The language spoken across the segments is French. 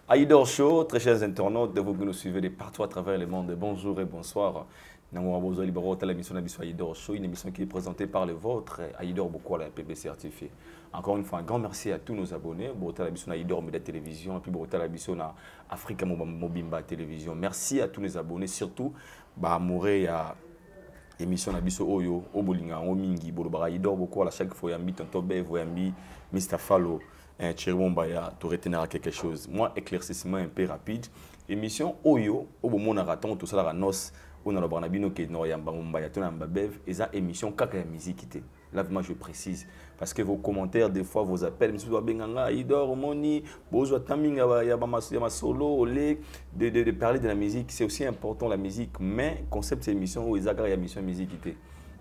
Aïdor Show, très chers internautes, de vous que nous suivez de partout à travers le monde. Bonjour et bonsoir. L'émission Aïdor Show, une émission qui est présentée par le vôtre, Aïdor Bokwala, PB certifié. Encore une fois, un grand merci à tous nos abonnés. Bonjour la mission Aïdor Média Télévision, puis bonjour la mission Africa Mobimba Télévision. Merci à tous les abonnés, surtout Mouré à émission na biso oyo obolinga omingi bolobara Aïdor Bokwala chaque fois yambi tonto be voyambi Mr Fallo. Chiribombaya, tu retenir quelque chose. Moi, éclaircissement un peu rapide. Émission Oyo, au moment où on a raton, tout ça, la noce, on a le banabino qui est noyamba, mbaya, tout nambabev, et ça, émission, kaka musique. Là, moi, je précise. Parce que vos commentaires, des fois, vos appels, monsieur Benganga, Idor, Moni, Bozo, Taming, Yabama solo, de parler de la musique, c'est aussi important la musique, mais concept c'est émission où ils agarrent l'émission musique.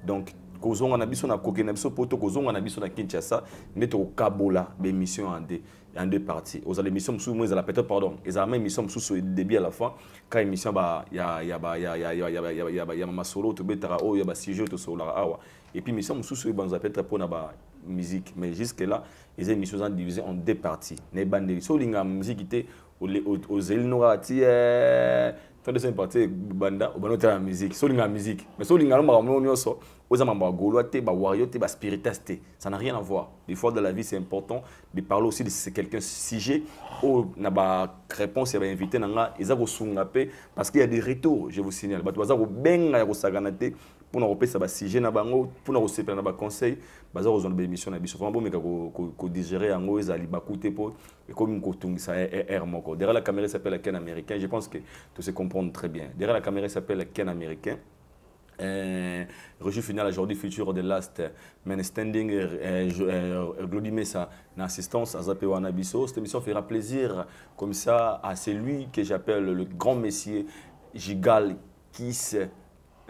Donc, kozonga na biso na kokena biso poto kozonga na biso na Kinshasa neto kabola l'émission en deux parties aux émissions sous moi la peut-être pardon les armées émission sous début à la fin quand émission ya mama solo to betara o ya ba sujet to solo awa et puis émission sous banza peut-être pour na ba musique mais jusque là les émissions sont divisées en deux parties ne bande so linga musique était aux elnorati tant de sympathie banda au banote la musique so linga musique mais so linga no ma nyonso aux amambas gaulois, ba warrior, ba spiritastes, ça n'a rien à voir. Des fois dans la vie c'est important de parler aussi de quelqu'un sujet où na ba réponse ya ba invité nanga ezako sungapé parce qu'il y a des retours, je vous signale. Ba toza ko benga ya ko saganate pour na repesa ba sujet na bango pour na resepela na ba conseil baza ko zona ba émission na biso. Vraiment meka ko digérer yango ezali ba coûter pour et comme ko tungisa air moko. Derrière la caméra s'appelle Ken américain, je pense que tu sais comprendre très bien. Derrière la caméra s'appelle Ken américain. Reçu final aujourd'hui futur de Last Man Standing Glody Messa l'assistance à Zapé Wanabiso. Cette émission fera plaisir comme ça à celui que j'appelle le grand messier Gigal Kiss,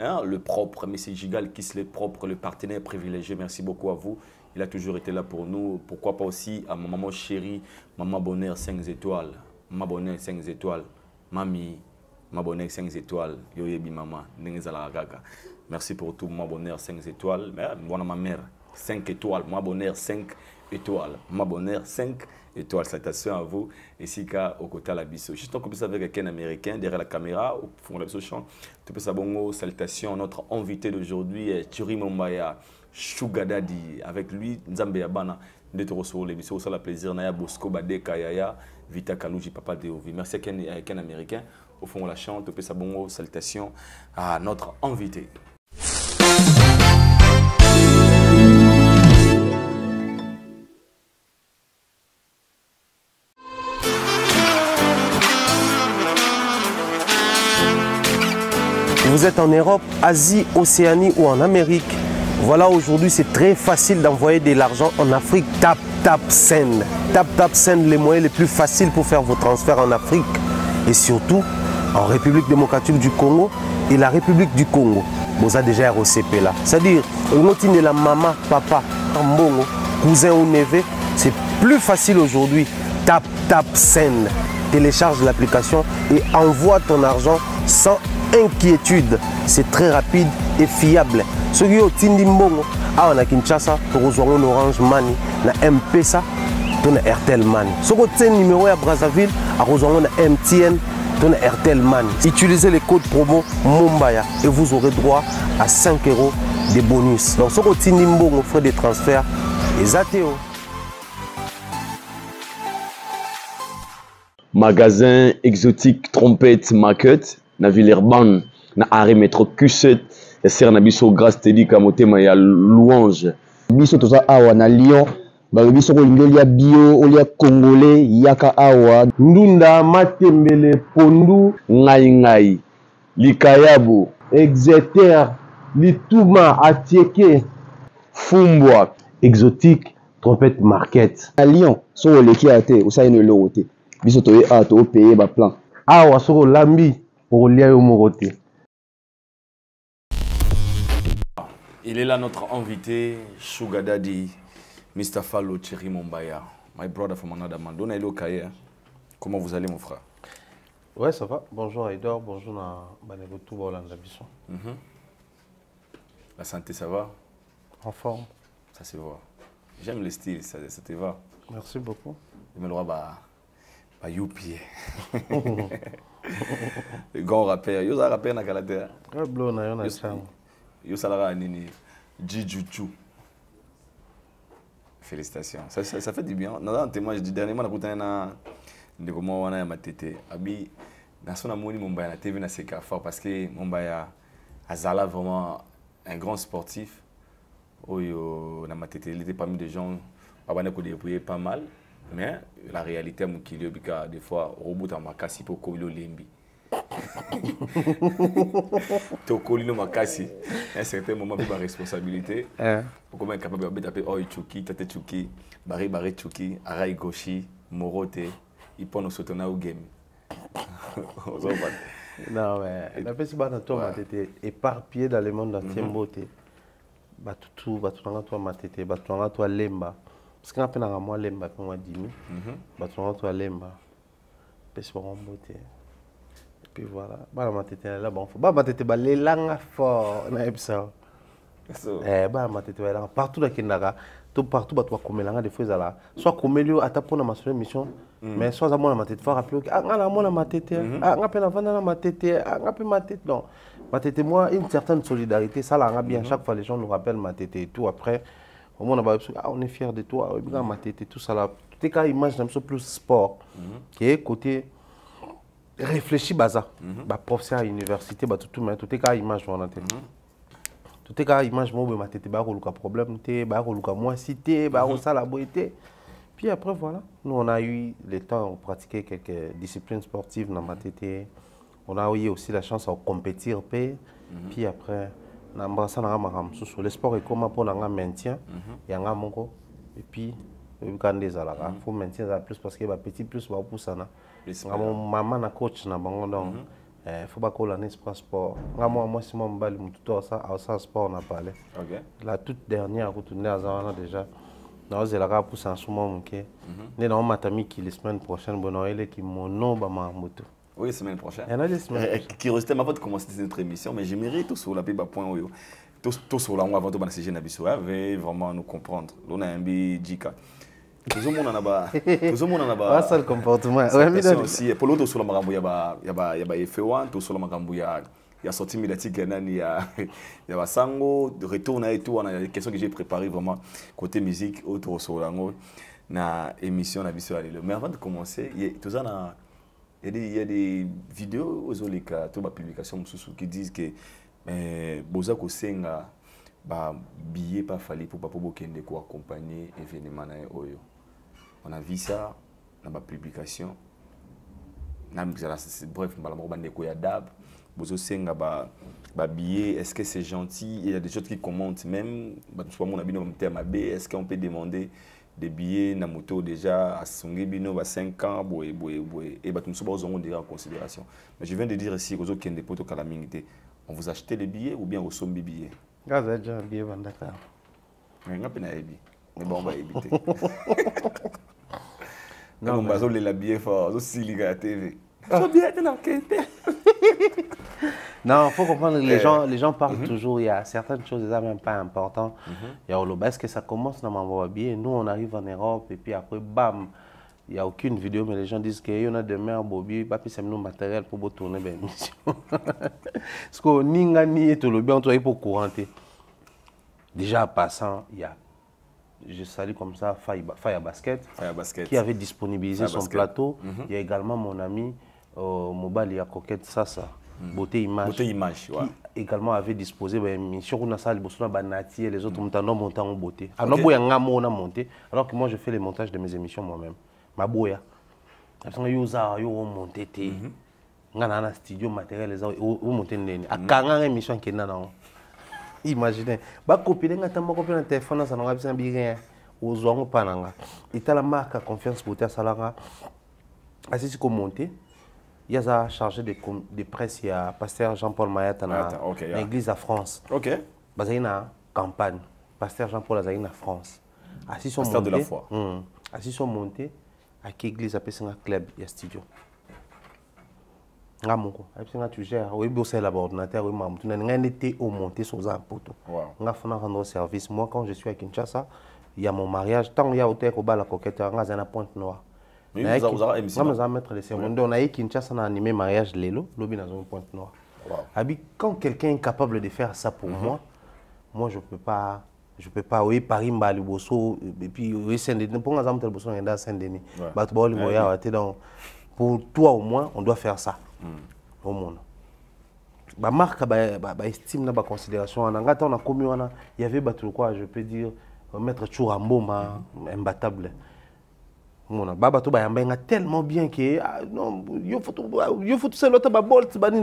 hein, le propre messier Gigal Kiss, le propre, le partenaire privilégié. Merci beaucoup à vous. Il a toujours été là pour nous. Pourquoi pas aussi à ma maman chérie, maman bonheur 5 étoiles, maman bonheur 5 étoiles, mamie. Ma bonheur 5 étoiles, yoyebi maman, n'engezala gaga. Merci pour tout, ma bonheur 5 étoiles. Mais voilà ma mère, 5 étoiles, ma bonheur 5 étoiles, ma bonheur 5 étoiles. Salutations à vous, ici au côté de la biso. Juste comme ça avec quelqu'un américain derrière la caméra, au fond de la biso chant. Tu peux savoir salutations à notre invité d'aujourd'hui, Thierry Mombaya, Sugar Daddy. Avec lui, Nzambe Yabana, de te recevoir l'émission. Ça la plaisir, Naya Bosco Bade Kayaya, Vita Kalouji, Papa de Ovi. Merci à quelqu'un américain. Au fond, on la chante, on sa bonne salutation à notre invité. Vous êtes en Europe, Asie, Océanie ou en Amérique. Voilà, aujourd'hui, c'est très facile d'envoyer de l'argent en Afrique. Tap Send. Tap Send, les moyens les plus faciles pour faire vos transferts en Afrique. Et surtout, en République démocratique du Congo et la République du Congo. Vous avez déjà ROCP là. C'est-à-dire, on de la maman, papa, mbongo, cousin ou neveu, c'est plus facile aujourd'hui. Tap Send. Télécharge l'application et envoie ton argent sans inquiétude. C'est très rapide et fiable. Ceux qui ont Tindi Mbongo, on a Kinshasa, on a Orange Money, on a M-Pesa, on a Airtel Money. Ceux qui ont numéro à Brazzaville, on a MTN, on a Airtel Money. Utilisez les codes promo Mombaya et vous aurez droit à 5 € de bonus. Donc, ceux qui ont Tindi Mbongo, frais de transfert, les ATO. Magasin exotique Trompette Market na Villeurbanne na arrêt métro Q7 et ser na biso grâce tedi kamotema ya louange biso toza awa na Lyon ba biso ko lingelia bio olia congolais yaka awa Ndunda Matembele Pondu ngai Likayabo Exeter Lituma Atieke Fumbwa exotique Trompette Market à Lyon so leki ate osayino lote biso to a to payer ba plan awa soko lambi pour lia yo morote. Il est là notre invité Sugar Daddy Mr Fallo Thierry Mombaya, my brother from another man. Dona ilo kaye. Comment vous allez mon frère? Ouais, ça va. Bonjour Aïdor, bonjour na Banego tout Bolanda Bisson. La santé ça va? En forme. Ça se voit. J'aime le style, ça te va. Merci beaucoup. Je me le vois Bah, Youpi. Le grand rappeur. Yo, ça rappeur na Kalatea. Ouais, blo, na yon a chang. Yo, ça l'a nini. Jijuju. Félicitations. Ça fait du bien. Dans un témoin, je dis dernièrement, on a écouté un de comment on a ma tête. Abi, dans son amour, mon bain, la TV n'a pas fort parce que mon bain a Zala vraiment un grand sportif. Dans ma tête, il était parmi des gens qui débrouillaient pas mal. Mais la réalité, c'est que des fois, robot a makasi pour Kolilo Lembi. To Kolilo makasi. À un certain moment, il a responsabilité. Pour comment capable de taper Oi Chuki, Tate Chuki, Baré Chuki, Arai Goshi, Morote, il prend nos sotona au game. Non, mais la personne qui a été éparpillée dans le monde entier. Tout toi ma tête, toi lemba. Parce qu'on appelle à moi lemba, puis moi dimi. Toi lemba. Puis c'est bon beauté. Et puis voilà. Bah ma tête là bon. Bah ma tête bah les langues fort, na epsa. Bah ma tête là partout dans Kindaga, tout partout bah toi comme langue des fois là. Soit comme lieu à ta pour ma seule mission, mais soit à moi ma tête fort rappeler ah na moi ma tête, ah on appelle avant na ma tête, ah on appelle ma tête non. Ma tête moi une certaine solidarité, ça là bien chaque fois les gens nous rappellent ma tête et tout après au moins on est fier de toi, ma tête et tout ça là. Tout est cas image d'un plus sport qui est côté réfléchi baza. Bah professeur à l'université bah tout est cas image on a tête. Tout est cas image moi ma tête bah le problème té bah le moi cité bah ça la beauté. Puis après voilà, nous on a eu le temps de pratiquer quelques disciplines sportives dans ma tête. On a eu aussi la chance de compétir. Puis après, on a embrassé le sport est comme pour le maintien. Et puis, il faut maintenir plus parce que les petits plus va pousser. Mon maman est coach na bango donc il faut pas qu'on ait sport. Moi si mon bal tout ça sport on a parlé. La toute dernière retournée à Zana déjà. Non, c'est la pour ça en ce moment OK. Né dans ma famille qui la semaine prochaine bon Noël qui mon nom ba ma moto. Oui, semaine prochaine. Il y en a des semaines. Curiosité, ma de commencer cette émission, mais j'aimerais tout sur la point tout sur la avant de banner na biso vraiment nous comprendre. On a un bidjika. Tout le monde en a bas. Tout le monde en a bas. Ça le comportement. Ouais, aussi pour l'autre sur la marambo ya ba F1, tout sur la marambo ya sorti médiatique il y a Sango de retour et tout, on a des questions que j'ai préparées vraiment côté musique autour sur la na émission na biso aller. Mais avant de commencer, tout ça na il y a des vidéos aux olika, toutes les publications qui disent que Boza Kosenga billet pas fallu pour pas kende ko accompagner événement na oyo. On a vu ça dans ma publication. Bref, bande ko ya dab. Boza Senga billet, est-ce que c'est gentil? Il y a des choses qui commentent même. Soit mon abino terme B, est-ce qu'on peut demander des billets na moto déjà à Songébino à 5 ans et nous sommes déjà en considération. Mais je viens de dire ici aux autres qui ont des potes calamité, on vous achetez les billets ou bien au sommes des billets. Gaz a déjà un billet Vandaka. Mais bon on va éviter. Non, mais on les billets fort, aussi les gars TV. Non, il faut comprendre que les gens parlent toujours, il y a certaines choses déjà même pas importantes. Il y a le est-ce que ça commence dans ma bien. Nous, on arrive en Europe et puis après, bam, il n'y a aucune vidéo, mais les gens disent qu'il y en a de mer, Bobby, papi, c'est nous matériel pour tourner l'émission. Parce que Ningani et tout le bien, on doit pour couranter. Déjà, en passant, il y a, je salue comme ça Fire Basket, qui avait disponibilisé son plateau. Il y a également mon ami Mobali à Coquette Sassa. Beauté Image, ouais. Qui également avait disposé d'une émission où on a salle et les autres montent en beauté. Alors moi on a monté, alors que moi je fais les montages de mes émissions moi-même. Ma boya. Après yo monté té. Ngana na studio matériel les au monter nene. A kanga émission qui na non. Imaginez, ba copine ngata ma copine téléphone ça n'a pas bien aux zongo pananga. Et la marque confiance beauté salanga. Assis comme monté. Il y a chargé de presse, il y a pasteur Jean-Paul Mayata dans l'église à France. Ok. Il y a une campagne. Pasteur Jean-Paul Azaï en France. Assis sur pasteur de la foi. Assis sur monté, à qui église appelle un club, il y a studio. Tu gères, oui, c'est l'ordinateur, oui, maman. Tu n'as été au monté sur un poteau. On a fait rendre service. Moi, quand je suis à Kinshasa, il y a mon mariage. Tant qu'il y a au terre au bas la coquette, on a un pointe noire. Oui, vous avez MC. Nous allons mettre les cérémonies. On a eu Kinshasa a animé mariage Lelo, lobby dans une pointe noire. Quand quelqu'un est capable de faire ça pour moi je peux pas. Je peux pas, oui, Paris, Mbali, Bosso, et puis, oui, Saint-Denis. Pour nous, on Bosso, on est Saint-Denis. Pour toi, au moins, on doit faire ça. Au monde. La marque estime, la considération. On a commis, il y avait, je peux dire, mettre Chourambo, imbattable. Babato a tellement bien que il faut tout ça l'autre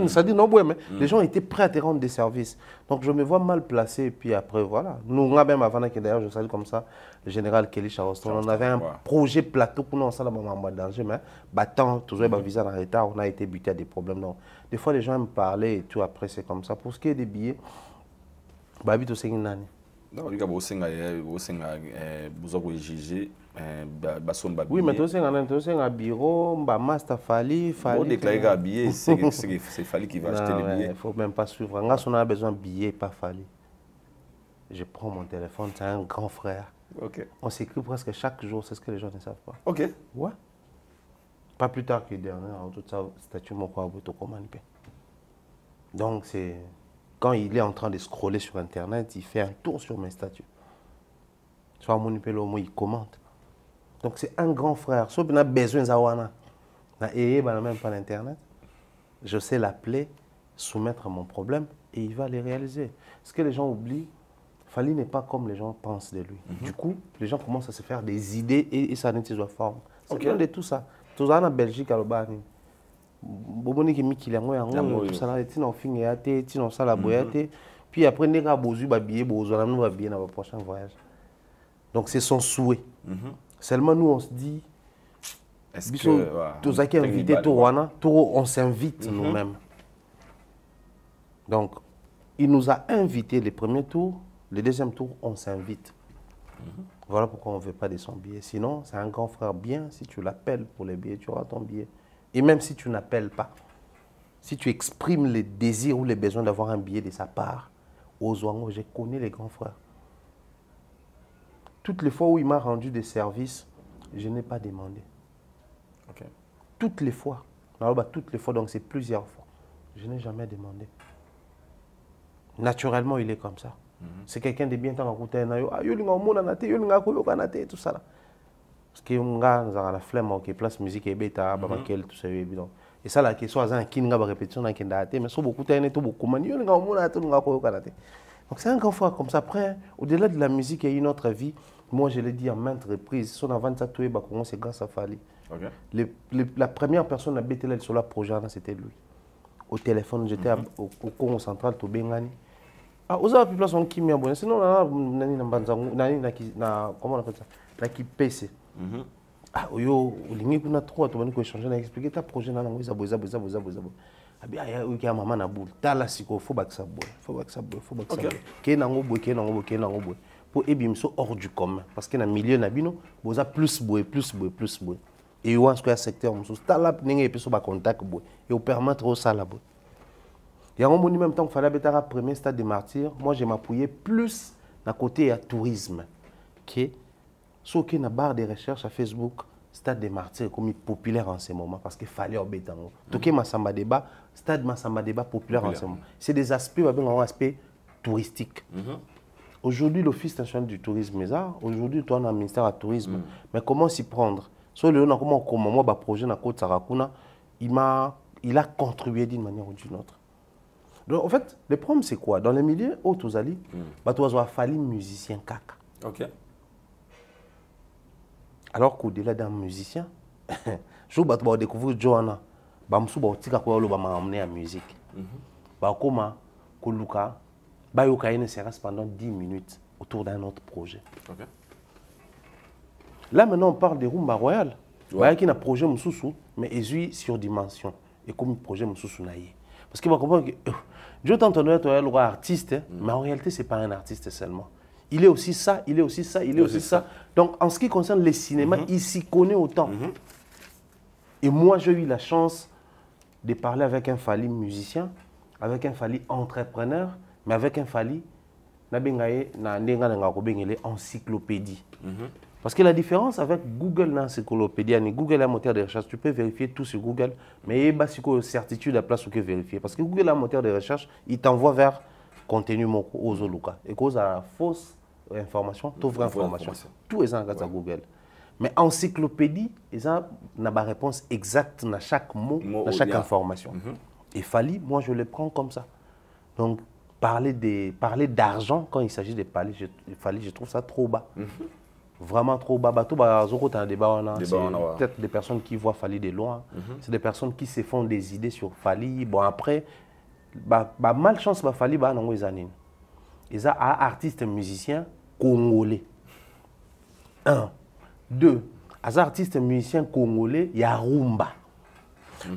ça dit non mais les gens étaient prêts à te rendre des services, donc je me vois mal placé. Et puis après voilà, nous même avant que d'ailleurs je salue comme ça le général Kelly Charleston, on avait un projet plateau pour nous en salle en danger, mais battant toujours un visa en retard, on a été buté à des problèmes. Donc des fois les gens me parlaient et tout, après c'est comme ça. Pour ce qui est des billets, babi to sengi nani non, il y a aussi jugé. Oui, mais tu sais, un bureau, un master Fali. Pour déclarer un billet, c'est Fali qui va acheter les billets. Il ne faut même pas suivre. Quand on a besoin de billets, pas Fali. Je prends mon téléphone, c'est un grand frère. Okay. On s'écrit presque chaque jour, c'est ce que les gens ne savent pas. Ok. Ouais. Pas plus tard que dernier, tout ça, statut mon quoi, donc c'est quand il est en train de scroller sur Internet, il fait un tour sur mes statuts. Soit mon il commente. Donc c'est un grand frère. Sauf qu'on a besoin de Zawana. Même pas l'Internet. Je sais l'appeler, soumettre mon problème et il va les réaliser. Ce que les gens oublient, Fali n'est pas comme les gens pensent de lui. Du coup, les gens commencent à se faire des idées et ça n'est pas forme. C'est okay. De tout ça. Tout ça en Belgique, à l'Obani. Boboni qui mikili yango yango tout ça là tino fingi yate tino sala boyate puis après nega bozu ba billet bozo na nous ba billet na le prochain voyage. Donc c'est son souhait. Seulement nous on se dit est-ce que tous qui invité tout wana tout on s'invite nous-mêmes. Donc il nous a invités le premier tour, le deuxième tour on s'invite. Voilà pourquoi on ne veut pas de son billet. Sinon c'est un grand frère bien, si tu l'appelles pour les billets tu auras ton billet. Et même si tu n'appelles pas, si tu exprimes le désir ou le besoin d'avoir un billet de sa part, aux Zouango, j'ai connu les grands frères. Toutes les fois où il m'a rendu des services, je n'ai pas demandé. Okay. Toutes les fois, donc c'est plusieurs fois, je n'ai jamais demandé. Naturellement, il est comme ça. C'est quelqu'un de bien temps à tout ça là. Parce que nous avons la flemme qui place musique et bêta, tout ça. Et ça, la question, c'est qu'il y a une répétition dans le mais il beaucoup de donc c'est un grand frère comme ça. Après, au-delà de la musique, il y a une autre vie. Moi, je l'ai dit à maintes reprises. Son avant ça, c'est grâce à Fali. La première personne à bêter sur le projet, c'était lui. Au téléphone, j'étais au Congo central, au Bengani. Ah, vous avez plus place en Kimia, sinon, comment on appelle ça? La qui PC. Ah, yo, lingi kuna trop to bani ko échanger na expliquer ta projet na ngo za boza. Abi aya o ki mama na boule. Ta la siko faut ba que ça boy. Ke na ngo boy. Pour ebimso hors du commun parce que na milieu na bino boza plus boy. Et yo en ce secteur muso ta la ninga episo ba contact boy. Et au permettre au sala boy. Il y a un moment même temps qu'il fallait betara premier stade des martyrs, moi je m'appuyais plus à côté à tourisme qui ce qui est une barre de recherche à Facebook, Stade des Martyrs comme populaire en ce moment parce qu'il fallait au bétango. Tout qui Massamba Débat, Stade Massamba Débat populaire en ce moment. C'est des aspects, un aspect touristique. Aujourd'hui, l'Office national du tourisme est là. Aujourd'hui, toi, on a un ministère du tourisme. Mais comment s'y prendre? Sur le comment moi, projet dans Côte Sarakuna, il a contribué d'une manière ou d'une autre. Donc, en fait, le problème, c'est quoi? Dans les milieux où tu allais, tu as fallu musicien caca. Ok. Alors qu'au-delà d'un musicien, je vais découvrir Johanna. Je vais m'emmener à la musique. Comment Koluka, ne serait-ce pendant 10 minutes autour d'un autre projet. Okay. Là, maintenant, on parle des Rumba Royal. Il y a un projet mais il est sur dimension. Et comme un projet parce que je t'entends être un artiste, mais en réalité, ce n'est pas un artiste seulement. Il est aussi ça, il est aussi ça, il est aussi ça. Donc, en ce qui concerne les cinémas, il s'y connaît autant. Et moi, j'ai eu la chance de parler avec un Fali musicien, avec un Fali entrepreneur, mais avec un Fali encyclopédie. Parce que la différence avec Google, l'encyclopédie, Google est un moteur de recherche, tu peux vérifier tout sur Google, mais il y a une certitude à place où tu vérifier. Parce que Google est un moteur de recherche, il t'envoie vers contenu aux Zoluka. Et cause à la fausse information, toute vraie information. Tout est en à Google. Mais encyclopédie, ils ont une réponse exacte dans chaque mot, dans chaque information. Et Fally, moi je le prends comme ça. Donc, parler d'argent quand il s'agit de Fally, je trouve ça trop bas. Vraiment trop bas. Peut-être des personnes qui voient Fally de loin. C'est des personnes qui se font des idées sur Fally. Bon, après, malchance, Fally, ils ont un artiste musicien congolais. 1. 2. Les artistes musiciens congolais, il y a Rumba.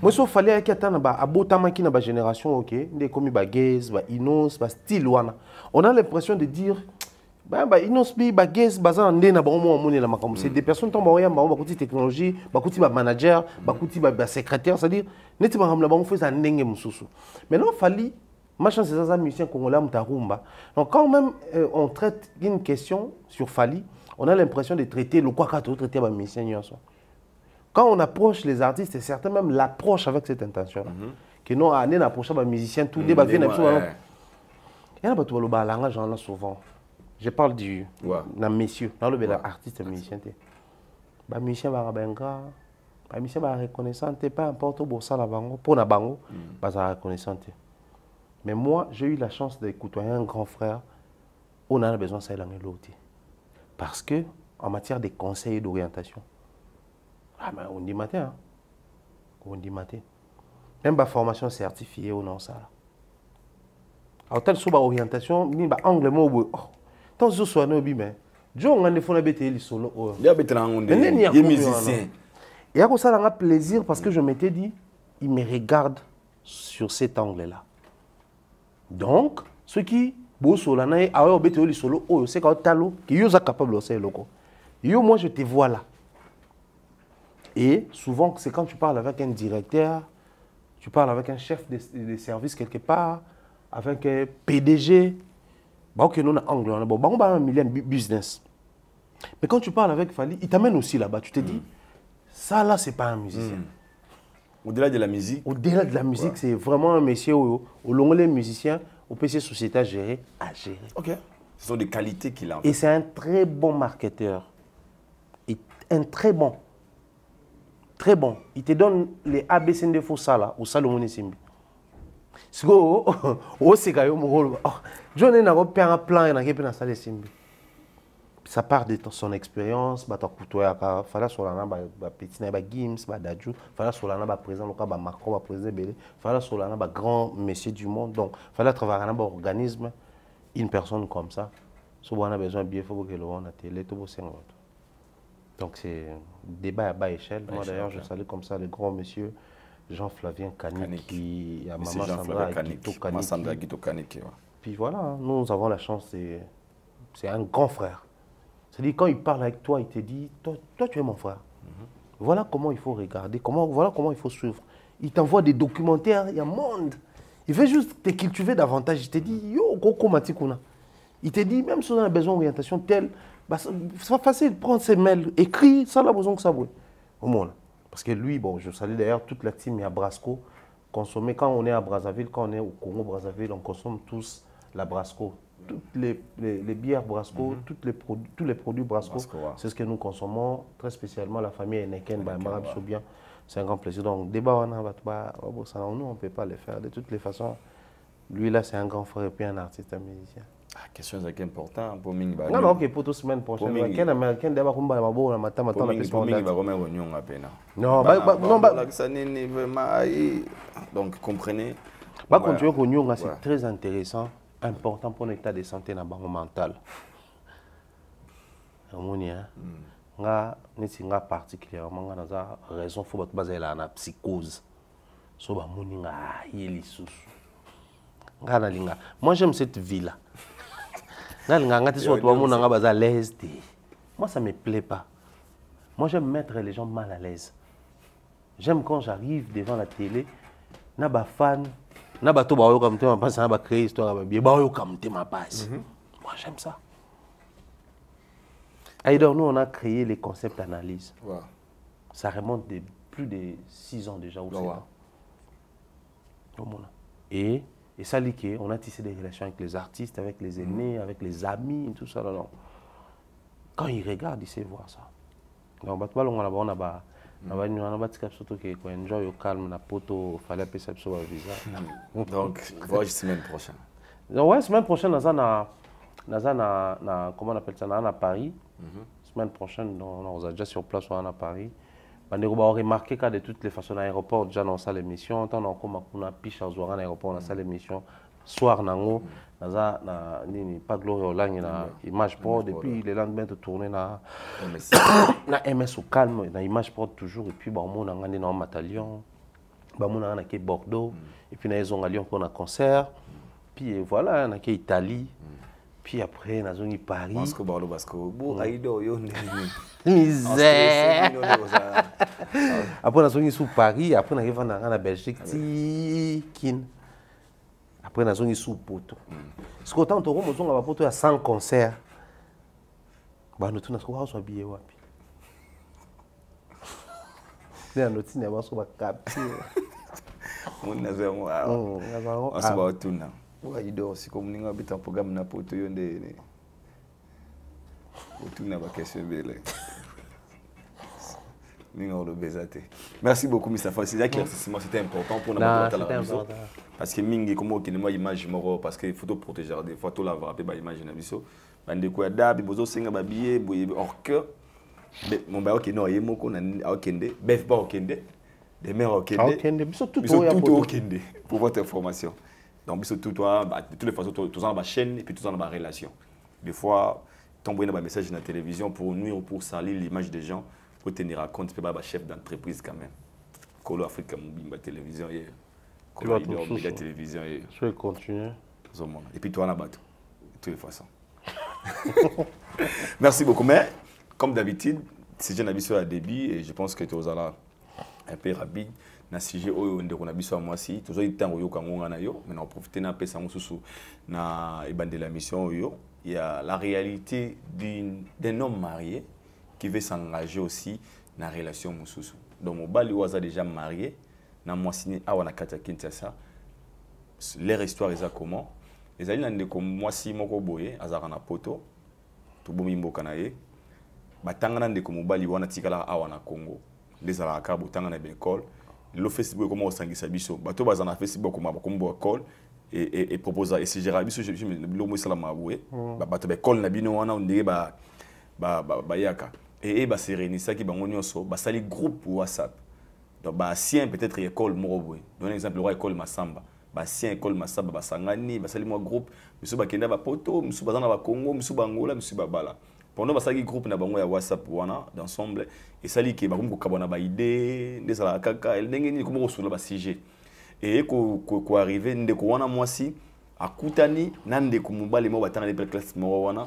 Moi, il fallait qu'il y ait une génération, comme Gaze, Inos, style. On a l'impression de dire, Inos, Gaze, c'est des personnes qui ont une technologie, qui ont manager, qui ont secrétaire, c'est-à-dire, mais non, il fallait, ma chance, c'est ça, musicien congolais, Rumba. Donc, quand même, on traite une question sur Fally, on a l'impression de traiter le quoi traiter les musiciens. Quand on approche les artistes, certains même l'approchent avec cette intention-là. Que non, on approche les musiciens, tout débat. Il y a un langage souvent. Je parle du messieurs, dans le artiste musicien. Les musiciens vont les musiciens vont reconnaissant, pas importe où ça la bango, pour la bango, pas reconnaissant. Mais moi, j'ai eu la chance d'écouter un grand frère. On a besoin de ça l'autre. Parce que, en matière de conseils et d'orientation, on dit matin. On dit matin. Même la formation certifiée, on a ça. Alors, telle soit l'orientation, il y a un angle mot. Tant que ce soit un bimé, je on a des fonds à solo. Il y a des musiciens. Et à ça, on a plaisir parce que je m'étais dit, il me regarde sur cet angle-là. Donc, ceux qui. Moi je te vois là. Et souvent, c'est quand tu parles avec un directeur, tu parles avec un chef de service quelque part, avec un PDG, on a angle, on a un million business. Mais quand tu parles avec Fally, il t'amène aussi là-bas. Tu te dis, ça là, c'est pas un musicien. Au-delà de la musique. Au-delà de la musique, c'est vraiment un métier où les musiciens, au PC Société à gérer. Ok. Ce sont des qualités qu'il a. Et c'est un très bon marketeur. Et un très bon. Très bon. Il te donne les ABCD faux ça là, au salon Simbi. C'est ça part de son expérience, fala solana petit na Gims, Dadju, fala solana président local Macron, président Belé, fala solana grand monsieur du monde. Donc fala travailler dans un organisme, une personne comme ça. Si on a besoin de bien, il faut que l'on a télé tout pour 50. Donc c'est débat à bas échelle. Moi d'ailleurs je salue comme ça le grand monsieur Jean-Flavien Kanik qui a maman Sandra Guito Kanik. Puis voilà, nous avons la chance, c'est un grand frère. C'est-à-dire, quand il parle avec toi, il te dit, toi tu es mon frère. Voilà comment il faut regarder, voilà comment il faut suivre. Il t'envoie des documentaires, il y a un monde. Il veut juste te cultiver davantage. Il te dit, yo, Koko Matikuna. Il te dit, même si on a besoin d'orientation telle, c'est facile, prendre ses mails, écrit, ça n'a besoin que ça. Au monde. Parce que lui, bon, je salue d'ailleurs toute la team à Brasco. Consommer, quand on est à Brazzaville, quand on est au Congo-Brazzaville, on consomme tous la Brasco. Toutes les bières Brasco, tous les produits Brasco, c'est ce que nous consommons, très spécialement la famille Eneken, bien. C'est un grand plaisir. Donc, débat, nous, on ne peut pas le faire. De toutes les façons, lui là, c'est un grand frère et puis un artiste, un musicien. Question importante pour moi. Non, ok, pour toute semaine prochaine. Quel américain débat comme ça, donc, comprenez. C'est très intéressant. Important pour l'état de santé na bango mental. Nga particulièrement nga raison faut battre baser la psychose. So ba moni nga yeli susu. Nga na linga. Moi j'aime cette vie là. Nga linga ngati so to mona nga baza l'aise. Moi ça me plaît pas. Moi j'aime mettre les gens mal à l'aise. J'aime quand j'arrive devant la télé na ba fan na bato ba yo comme te passe na ba créer histoire ba bien ba yo comme te ma passe. Moi j'aime ça. Aïdor, nous, on a créé les concepts d'analyse. Ouais. Ça remonte de plus de 6 ans déjà. Ou 7 ans. Et ça, on a tissé des relations avec les artistes, avec les aînés, avec les amis, tout ça. Là. Quand ils regardent, ils savent voir ça. Donc, on a enjoy au calme, na poto, fallait appeler ça sur visa. Donc, voyage semaine prochaine. Ouais, semaine prochaine, comment on appelle ça, à Paris. Semaine prochaine, on est déjà sur place, on est à Paris. On a remarqué que de toutes les façons, l'aéroport, déjà dans salle d'émission, on a piché à l'aéroport, dans salle d'émission. Soir, on a pas Gloria Hollande, Image Pro, depuis le lendemain de tourner na MS au calme, na Image Pro toujours, et puis on a gagné dans Matalion, on a gagné Bordeaux, et puis on a Lyon pour un concert, puis voilà, on a gagné Italie, puis après on a gagné Paris. Basco, Bordeaux, Basco, Aïdo, misère. Après on a gagné sous Paris, après on arrive en Belgique, après, on a zone sous poto. Ce qu'on entend, on a poto à 100 concerts. Bah, nous tous, on a habillé wapi. C'est notre cinéma, on va capter. On a vu moi. On se va tout là. Ouais, il dort. Si comme nous habitons un programme na poto, il y a des. Tout n'a pas question belle. Merci beaucoup, Mr. Fall. C'est l'éclaircissement, c'était important pour nous. Parce que mingi comme on a image moro parce que photo protéger des photos là va rappeler image na biso. Bande ko da bi bozo singa ba billet boye hors cœur. Mon ba ok non yemo ko na okende, bef ba okende. Des mères okende. Biso tout okende pour votre information. Donc biso tout toi de toutes les façons tous dans la chaîne et puis tous dans la relation. Des fois t'envoyer un message dans la télévision pour nuire ou pour salir l'image des gens. Pour tenir compte, tu peux pas chef d'entreprise quand même. Colo Afrique, la télévision hier. Colo la télévision hier. Je vais continuer. Et puis toi, on a battu. De toutes les façons. Merci beaucoup. Mais, comme d'habitude, si j'ai un avis sur la débit, et je pense que tu es un peu rapide, na sujet où on a vu sur moi aussi, toujours il temps où on a eu, mais on profite d'un peu sans sous na de la mission il y a la réalité d'un homme marié qui veut s'engager aussi dans la relation mususu. Donc mon bali waza déjà marié, na moi signé à Wanakata Kinshasa. Leur histoire est comment? Les alliés n'ont comme moi si moko boye azara na poto, to bomi mboka na ye. Batanga n'ont comme bali wana tikala à wana Congo. Les alaka botanga na école. Le Facebook comment osangisa biso. Bato bazana Facebook comme bo école et proposa et si j'ai rabiso je me lo mo sala maboué. Bato école na bino wana on dirait ba yaka. Et bah c'est réunissant qui bango nyonso bah sali groupe WhatsApp donc bah sien peut-être école moroboy donne exemple roi école Masamba bah sien école Masamba bah sangani bah sali moi groupe monsieur ba kenda ba poto monsieur bazana ba Congo monsieur bangola monsieur babala pendant bah sali groupe na bango ya WhatsApp wana d'ensemble et sali ke ba ko kabona ba idée des ala kaka el ndenge ni ko mo sula ba sujet et ko arriver ndeko wana mwasi akutani nande ko mobali mo batanga de classe mo wana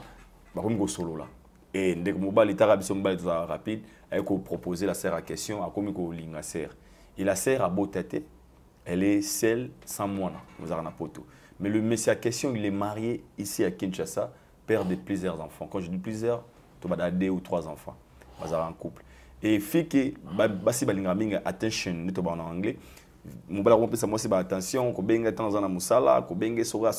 ba ko solo là. Et dès que mobile est rapide, elle a proposé la serre à question à comme linga serre. Et la serre a beau tête, elle est celle sans moi nous avons poto. Mais le monsieur à question, il est marié ici à Kinshasa, père de plusieurs enfants. Quand je dis plusieurs, tu as 2 ou 3 enfants. Nous avons un couple. Et fait que basi balinga minga attention, ne to en anglais. Mobile rompe ça moi c'est attention, ko benga temps na musala, ko benga soga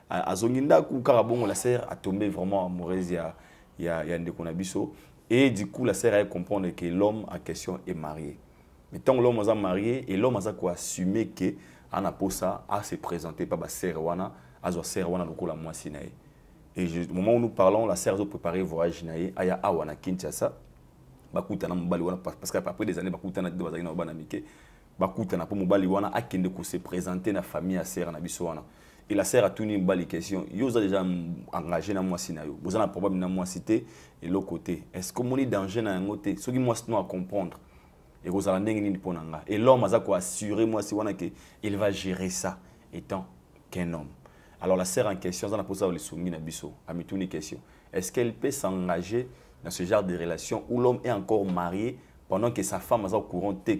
azonginda ku karabon la serre a tombé vraiment amoureuse il y a un déconabiso et du coup la sœur elle comprendre que l'homme en question est marié. Mais tant que l'homme est marié et l'homme a quoi assumer que ana posa a se présenter pas ba sœur wana azo sœur wana lokola mwasi na ye. Et au moment où nous parlons la sœur a préparé voyage na ye aya awana Kinshasa bakutana mobali wana parce qu'après des années bakutana de bazali na bana mike bakutana pour mobali wana akende ko se présenter na famille à sœur na biso wana. Et la sœur a tenu une bonne question. Vous avez déjà engagé dans moi scénario. Vous avez un problème dans moi cité et l'autre côté. Est-ce que mon danger dans un côté? Ce qui moi à comprendre. Et vous avez un pour nanga. Et l'homme a quoi assurer moi si que il va gérer ça étant qu'un homme. Alors la sœur en question, ça n'a pas posé le soumis na biso. A mis une question. Est-ce qu'elle peut s'engager dans ce genre de relation où l'homme est encore marié pendant que sa femme est au courant que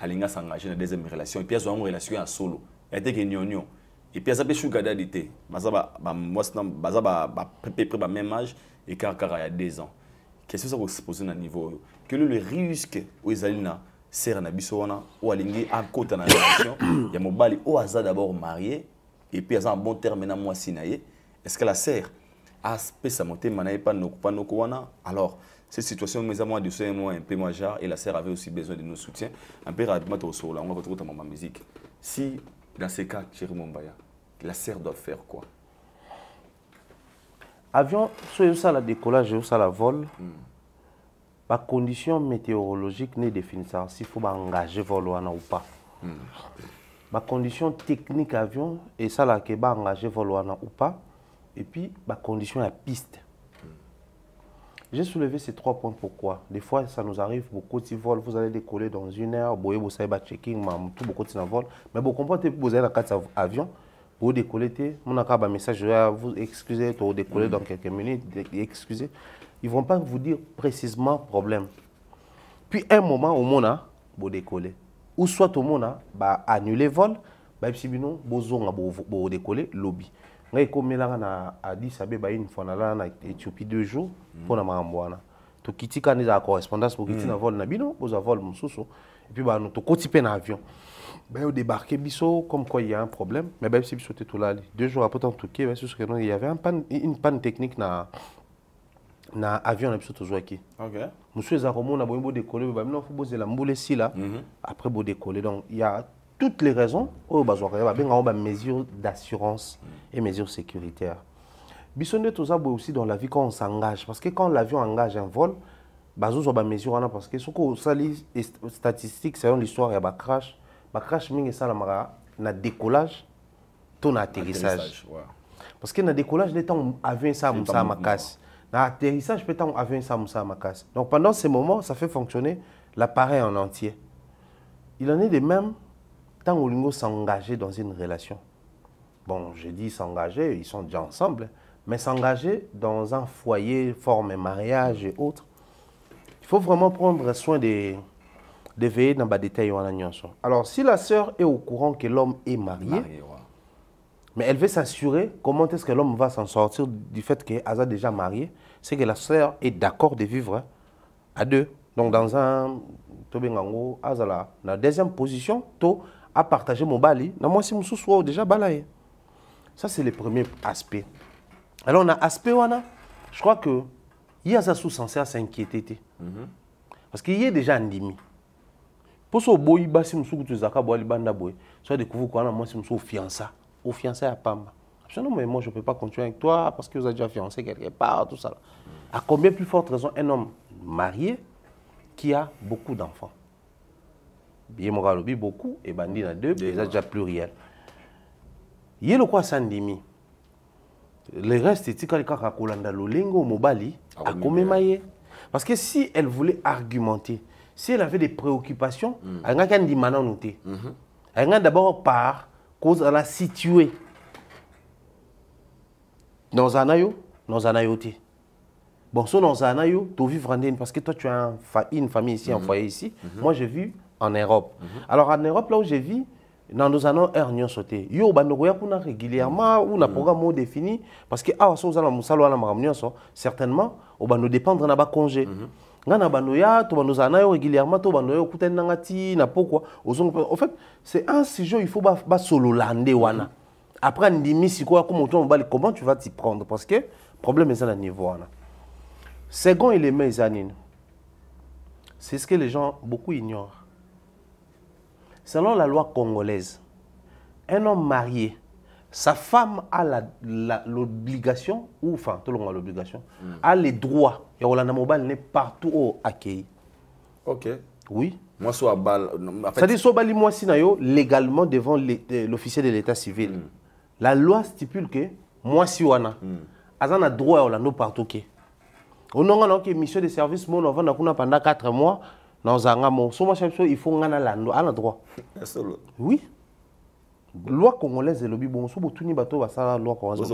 elle s'engager dans la deuxième relation et puis elle a une relation en solo. Elle était que gnognon. Et puis, ça peut sugar daddy. Moi, c'est même âge et car il y a 2 ans. question ça va se poser à niveau. Quel est le risque où ils allaient na sœur na biso wana ou alingi à côté na relation, il y a mobali ou aza d'abord marié et puis aza en bon terme na moi sinaye. Est-ce que la sœur a sa montée manaye pas no wana? Alors cette situation mais à moi de ce moi un peu majeur et la sœur avait aussi besoin de nos soutiens. Un peu rapidement au sol là, on va retrouver ma musique. Si dans ces cas chéri Mombaya, la sœur doit faire quoi? Avion, soit ça la décollage, soit la vol. La condition météorologique n'est définie ça. S'il faut engager vol ou pas. La condition technique avion et ça là qui va engager vol ou pas. Et puis la condition à piste. J'ai soulevé ces 3 points. Pourquoi? Des fois, ça nous arrive beaucoup de vols. Vous allez décoller dans 1 heure. Vous savez checking, tout beaucoup de vol. Mais vous comprenez, vous avez la carte avion. Vous décollez, mon un message, je vais vous excuser, pour décoller dans quelques minutes, excusez. Ils ne vont pas vous dire précisément problème. Puis un moment au monde, vous décollez. Ou soit au monde, annuler le vol, vous décoller, lobby. Comme on a dit, ça va une fois en Éthiopie 2 jours pour la Marambouana. Tu quittes quand la correspondance pour quitter le vol, vous avez vol, et puis tu quittes l'avion. Au débarquer biso comme quoi il y a un problème mais ben si biso tout là 2 jours après tant toqué ben sur il y avait une panne technique na avion na biso toujours qui OK monsieur Zaromo na boybo décoller ben non faut poser la mboule si là après beau décoller donc il y a toutes les raisons au bazouaka ben mesures d'assurance et mesures sécuritaires biso ne tout ça aussi dans la vie quand on s'engage parce que quand l'avion engage un vol bazo so ba mesure parce que ce que ça les statistiques selon l'histoire il y a ba crash. Le crash mingi ça na décollage ton atterrissage parce que na décollage les temps avion ça musa makas na atterrissage peut temps avion ça musa makas donc pendant ces moments ça fait fonctionner l'appareil en entier. Il en est de même tant au lingo s'engager dans une relation. Bon, je dis s'engager, ils sont déjà ensemble, mais s'engager dans un foyer, forme mariage et autres. Il faut vraiment prendre soin de veiller dans les détails. Alors, si la sœur est au courant que l'homme est marié, mais elle veut s'assurer comment est-ce que l'homme va s'en sortir du fait qu'elle a déjà marié, c'est que la sœur est d'accord de vivre à 2. Donc, dans la deuxième position, à partager mon bali, moi si je suis déjà balaye. Ça, c'est le premier aspect. Alors, on a aspect, je crois que il y a ça sous-censé à s'inquiéter. Parce qu'il y a déjà un demi. Pour ce boy, si je suis zaka boy banda boy, soit découvrir quoi moi si je suis au fiancé à Pamba. Non mais moi je peux pas continuer avec toi parce que vous avez déjà fiancé quelque part tout ça. À combien plus forte raison un homme marié qui a beaucoup d'enfants. Bien moralobi beaucoup et bandi na 2, déjà déjà pluriel. Il y a le quoi sandimi. Le reste c'est tika ka kolanda lolengo mobali a combien maye. Parce que si elle voulait argumenter si elle avait des préoccupations, elle n'a qu'à dire maintenant. Elle n'a d'abord par cause elle a situé dans un ayo, bon, so dans un ayo, tu vis vraiment parce que toi tu as une famille ici, un foyer ici. Moi j'ai vu en Europe. Alors en Europe là où j'ai vu, dans nos années ernion sauté. Yo bandoya kuna régulièrement ou na programme défini parce que ah so za musalo na maramnyo so certainement au bando dépendre na ba congé. Ngana banoya to bando zana yo régulièrement to bando kuten nangati na pourquoi en fait c'est un sujet il faut ba solo landé wana après ndimi siko comme on va comment tu vas t'y prendre parce que problème est ça à niveau wana. Second élément izanine c'est ce que les gens beaucoup ignorent. Selon la loi congolaise, un homme marié, sa femme a l'obligation, ou enfin, tout le monde a l'obligation, a les droits. Et Rolanda Mobile n'est partout accueilli. Ok. Oui. Moi, soit balle. C'est-à-dire, soit balle, moi, si légalement devant l'officier de l'état civil. La loi stipule que, moi, si wana, azan a droit à Rolanda partout. On a une mission de service, on a pendant 4 mois. Dans un moment, il faut un droit. Oui. Loi congolaise est le bon. Si vous bateau, ça loi congolaise. Si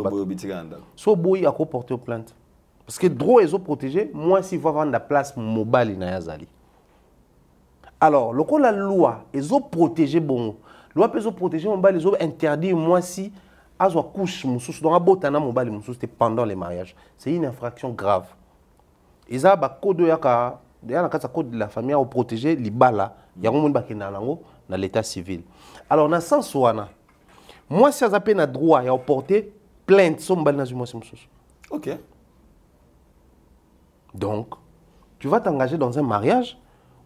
vous avez porter plainte. Parce que droit est protégé. Moi, si vous avez la place mobile, alors, la loi est protégée. Bon, loi peut protéger mobile, ils interdit moi si à couche dans la mobile pendant les mariages. C'est une infraction grave. Ils ont un code de la famille pour protéger les balles. Il y a un monde qui est dans l'état civil. Alors, dans ce sens, moi, si j'ai un droit à porter plainte, c'est Ok. Donc, tu vas t'engager dans un mariage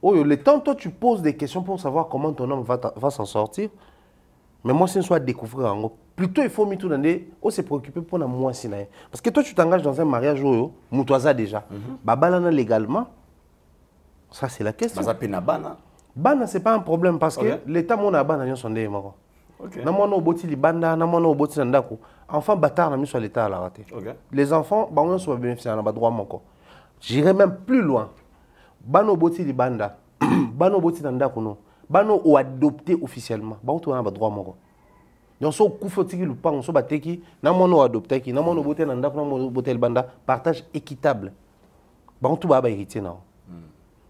où le temps, toi, tu poses des questions pour savoir comment ton homme va s'en sortir. Mais moi, c'est soit découvrir en gros. Plutôt, il faut me tourner, se préoccuper pour moi. Parce que toi, tu t'engages dans un mariage où tu as déjà. Babalana légalement, ça, c'est la question. Bana, ce n'est pas un problème parce que l'État, mon abana, sont des morts. Enfants bâtards, on a l'État à la rater. Les enfants, on sont bénéficiaires, on a droit à j'irai même plus loin. Bano boti li banda, bano boti nanda kuno, bano ou adopté officiellement. Bano tu as droit à donc so koufotiki lu pang so bateki, na mono adopté ki, na mono boté nanda kuno mono boté le banda, partage équitable. Bano tu ba héritier na.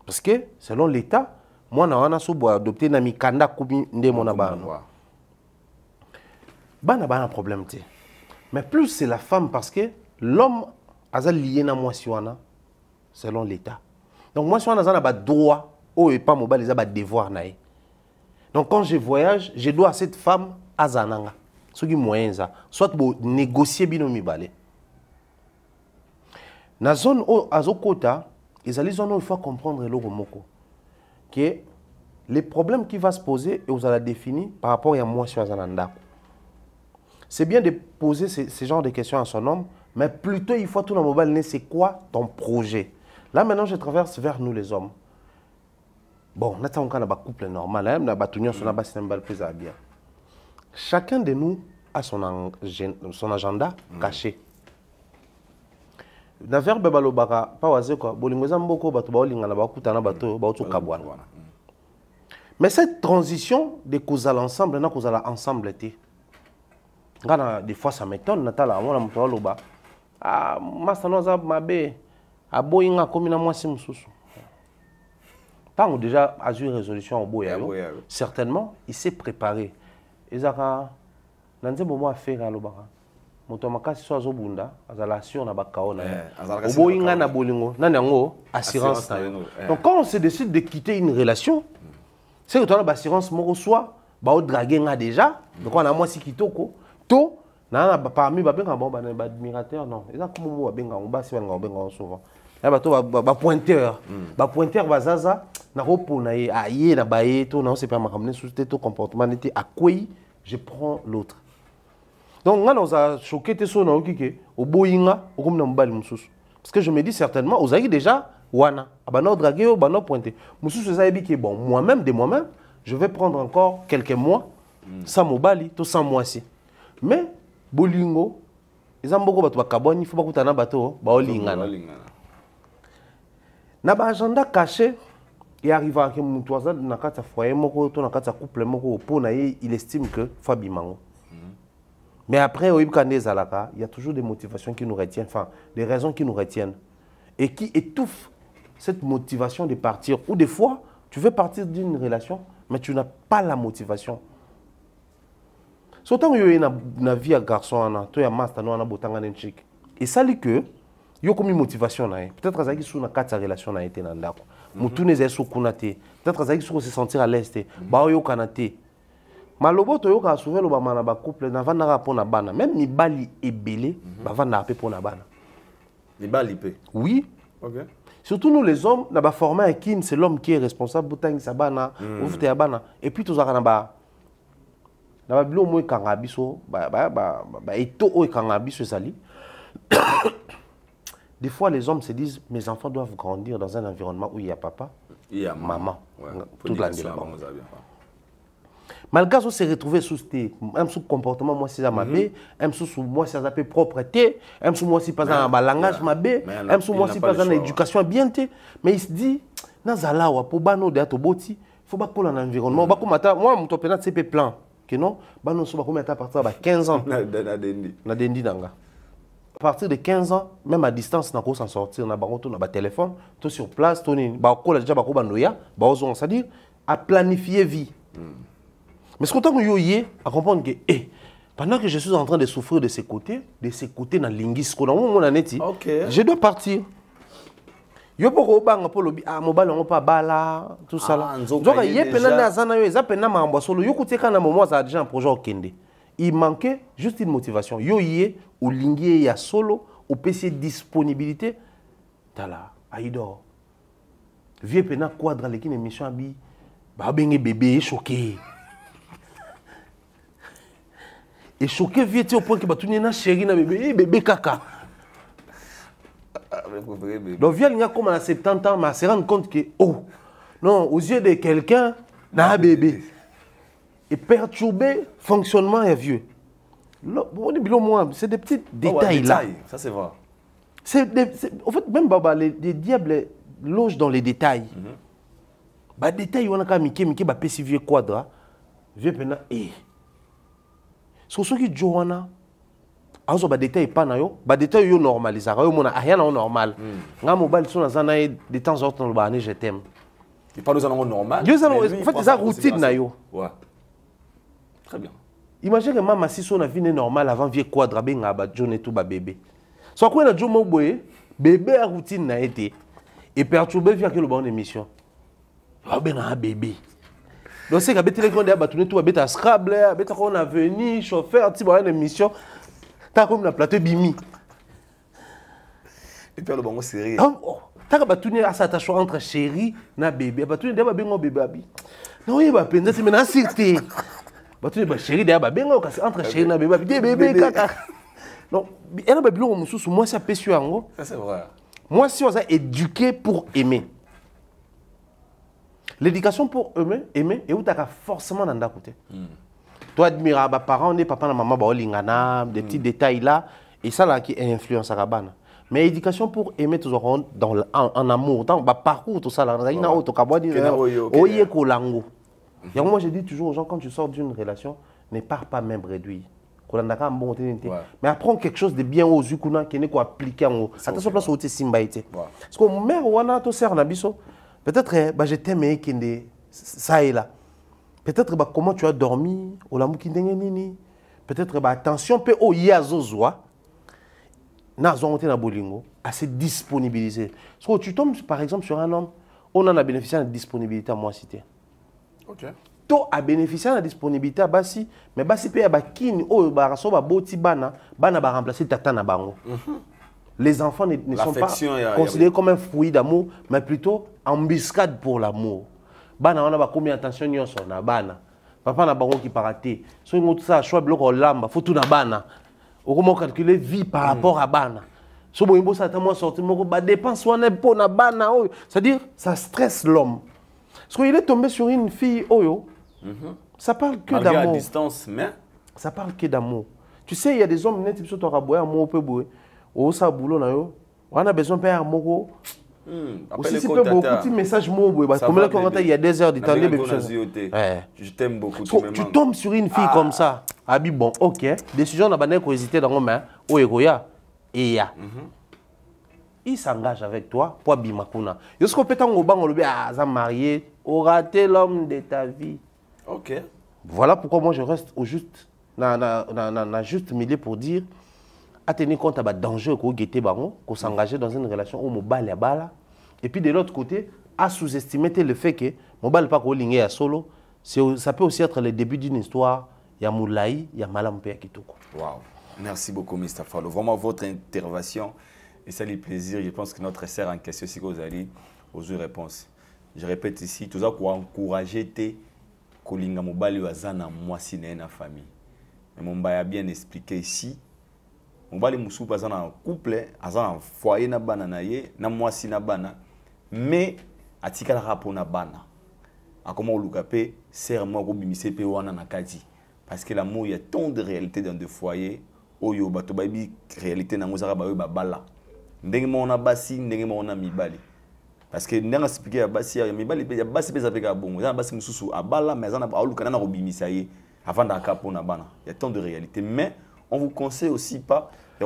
Parce que selon l'État, moi na wana so bo adopté na mikanda kubi nde mona ba. Bana ba un problème té. Mais plus c'est la femme parce que l'homme a lié na moi si wana. Selon l'État. Donc moi, si on a un droit, ou pas mobile, ils ont un devoir. Donc quand je voyage, je dois à cette femme à Zananga. Ce qui est moyen, soit pour négocier binomi balé. Dans la zone où Azokota, ils ont il faut comprendre le romoko que les problèmes qui vont se poser et vous allez définir par rapport à moi sur Zananda. C'est bien de poser ce genre de questions à son homme, mais plutôt il faut tout le mobile, c'est quoi ton projet? Là, maintenant, je traverse vers nous, les hommes. Bon, on a un couple normal, chacun de nous a son agenda caché. Mais cette transition de cause à l'ensemble, nous allons ensemble. Des fois, ça m'étonne, Natala, moi, ah, a boyinga comme na moi c'est tant déjà a eu résolution au boya certainement il s'est préparé ezaka nanze bomo affaire à lobaka moto makasi so azobunda azala sur na bakao na au boyinga na bolingo na nango assurance. Donc quand on se décide de quitter une relation c'est que tu as l'assurance moko soit ba o draguer nga déjà donc on a moi si kitoko to na parmi ba benga bon ba admirateur non ezaka mo ba benga on ba si benga souvent ba pointeur bazaza na repona ye aye na baye to na on sait pas ramener sous ton comportement n'était à quoi je prends l'autre. Donc là on a choqué te so na okike au boyinga au comme na mbali mususu parce que je me dis certainement aux aïe déjà wana abana draguer au bana pointer mususu ça ebi que bon moi-même je vais prendre encore quelques mois sans mobali to sans mois si mais bolingo ils ont beaucoup de carbone il faut pas que tu na bateau ba olingana. Na ba agenda caché et arriva à que mon toisa na kata foyer moko to na kata couple moko pour na il estime que Fabi Mango. Mais après au Ibkane Zalaka, il y a toujours des motivations qui nous retiennent, enfin des raisons qui nous retiennent et qui étouffent cette motivation de partir. Ou des fois, tu veux partir d'une relation mais tu n'as pas la motivation. Surtout que na vie à garçon ana to ya master no ana botanga nenchik. Et ça dit que yo comme motivation na peut-être azaki sous na kata relation na été na ndako mutu ne zeso kunate peut-être azaki sous se sentir à l'aise ba yo kanate malobo to yo ka souvent lo ba mana ba couple na vanda pour na bana même ni bali ebele ba vanda pe pour na bana ni bali pe oui OK surtout nous les hommes na ba former un kin c'est l'homme qui est responsable botangi sa bana oufte ya bana et puis to zaka na ba bilo mo kanga biso ba eto o kanga biso sali. Des fois, les hommes se disent, mes enfants doivent grandir dans un environnement où il y a papa, il y a maman, toute l'année là-bas. Malgré ça, se retrouver sous ce comportement, moi, c'est ma bé, sous moi, c'est la propreté, sous moi, c'est pas un langage, ma bé, sous moi, c'est pas une éducation bien, mais il se dit, Nazala, pour bano de Atoboti, il faut pas qu'on ait un environnement. Moi, mon top c'est plan, que non, bano, so, à partir de 15 ans, na dendi nanga. À partir de 15 ans, même à distance, on peut s'en sortir. On a un téléphone, tout sur place, on a c'est-à-dire à planifier vie. Mais ce qu'on a à comprendre que pendant que je suis en train de souffrir de ces côtés dans l'ingis, je dois partir. yo poko banga po lobi ah mobali on pas bala tout ça là donc yé pena na zana yo eza pena mambo solo yo kuteka na moment ça déjà un projet okende il manquait juste une motivation yo yé ou lingi ya solo au PC disponibilité tala aidor vieux pena quadra l'équipe émission abi ba bengi bébé choqué et choqué vieux au point que ba tuni na chéri na bébé kaka. Donc, viens comme à 70 ans, mais se rendre compte que, oh, non, aux yeux de quelqu'un, n'a un bébé. Et perturber le fonctionnement est vieux. C'est des petits détails là. Ça, c'est vrai. En fait, même Baba, les diables logent dans les détails. Les détails, on a quand même Mickey, bah, petit vieux quadra. Vieux pena, eh. Sur ce qui Johanna. Alors, les détails pas na yo, les détails yo normalisé. Yo mona rien na normal. Nga mobile sont dans un de temps en temps le bané je t'aime. Et pas nous allons normal. En fait, c'est ça routine na yo. Ouais. Très bien. Imagine que maman si son vie normal avant vieux quadra benga ba John et tout ba bébé. Soit quoi na John mo boye, bébé a routine na été et perturber via que le bon émission. Ah ben un bébé. Donc c'est que bête les grands ba tourner tout bête à Scrabble, bête qu'on a venu chauffeur ti ba une émission. T'as comme la plateau bimi. Et puis le bon série. T'as qu'à tourner à s'attacher entre chéri na bébé. Bah tourner d'abord bengo bébé abi. Non il va penser c'est maintenant cité. Bah tourner bah chéri d'abord bengo entre chéri na bébé abi. Bébé kaka. Non, elle a babilo mususu moi ça pèse yango. Ça c'est vrai. Moi si on a éduqué pour aimer. L'éducation pour aimer et où t'as forcément dans côté. Toi, admirable, parents, papa et maman, des petits détails là, et ça là qui influence à Rabana. Mais l'éducation pour aimer toujours en amour, dans le parcours, tout ça là, moi je dis toujours aux gens, quand tu sors d'une relation, ne pars pas même réduit. Mais apprends quelque chose de bien aux yeux qui n'est pas appliqué en haut. Attention, place où tu es simbaïté. Parce que mon mère, peut-être, je t'aime, ça et là. Peut-être comment tu as dormi, peut-être attention, peut au yazozoa, assez disponibilisé. So, tu tombes par exemple sur un homme, on en a bénéficié de la disponibilité à moi cité. Ok. Tu as bénéficié de la disponibilité à Bassi, mais Bassi peut avoir kin, oh, baraso, boti bana, bana va remplacer tata na bango. Les enfants ne sont pas considérés comme un fruit d'amour, mais plutôt embuscade pour l'amour. Bana on a combien attention nyonso na bana papa na bango qui paraté so ngoto ça choix bloko lamba faut tout na bana o comment calculer vie par rapport à bana so boyimbo ça tellement sorti moko ba dépense wana pour na bana c'est-à-dire ça stresse l'homme parce qu'il est tombé sur une fille oyo ça parle que d'amour à distance mais ça parle que d'amour tu sais il y a des hommes net type to raboya mo peut boy o ça boulot na yo on a besoin père moko. Aussi, beaucoup de messages mots. Il y a des heures de temps. Je t'aime beaucoup. Tu tombes sur une fille comme ça. Ah bon, ok. Décision n'a pas hésité dans mon main. Il s'engage avec toi pour bimakuna. Yosko pétant au banc, on le a marié, au raté l'homme de ta vie. Ok. Voilà pourquoi moi je reste au juste, juste milieu pour dire. À tenir compte des dangers qu'on s'engager dans une relation où mobile est bala. Et puis de l'autre côté, à sous-estimer le fait que mobile pas à solo, ça peut aussi être le début d'une histoire. Il y a Moulaï, il y a Malampé Kitoko. Wow. Merci beaucoup, Mr. Fallo. Vraiment votre intervention. Et ça les plaisir. Je pense que notre sœur en question, si vous allez aux réponses. Je répète ici, tout ça pour encourager tes Kolinga mobile azana moi si na famille. Mais mon a bien expliqué ici. Mobali musu pas en couple, en foyer na bana na ye, na mwasi na bana, mais atika la rapo na bana. A comment olukape sert moi ko bimise pe wana na kadi parce que l'amour il y a tant de réalité dans des foyers oyo bato babi réalité na ngozaka ba yo ba bala. Ndenge mo na basi, ndenge mo na mibali. Parce que ndenge expliquer ya basi ya mibali pe ya basi pe zapeka bongo. Ya basi mususu abala mais ana ba olukana na ko bimisa ye avant da kapo na bana. Il y a tant de réalité mais on vous conseille aussi pas de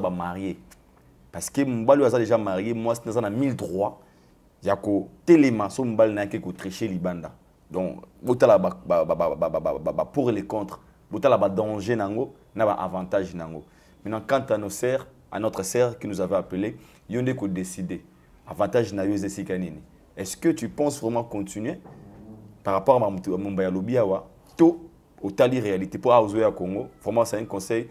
marié. Parce que Mbali est déjà marié, moi c'est dans 1003. Il y a que téléma, so Mbali n'a que tricher libanda. Donc, pour et les contre, botala ba danger nango, na ba avantage nango. Maintenant quant à nos sœurs, à notre sœur qui nous avait appelé, Yonde ko décider. Avantage na yose sikanini. Est-ce que tu penses vraiment continuer par rapport à Mumbaya Lobiawa, to au tali réalité pour Aozoya Congo? Vraiment, c'est un conseil.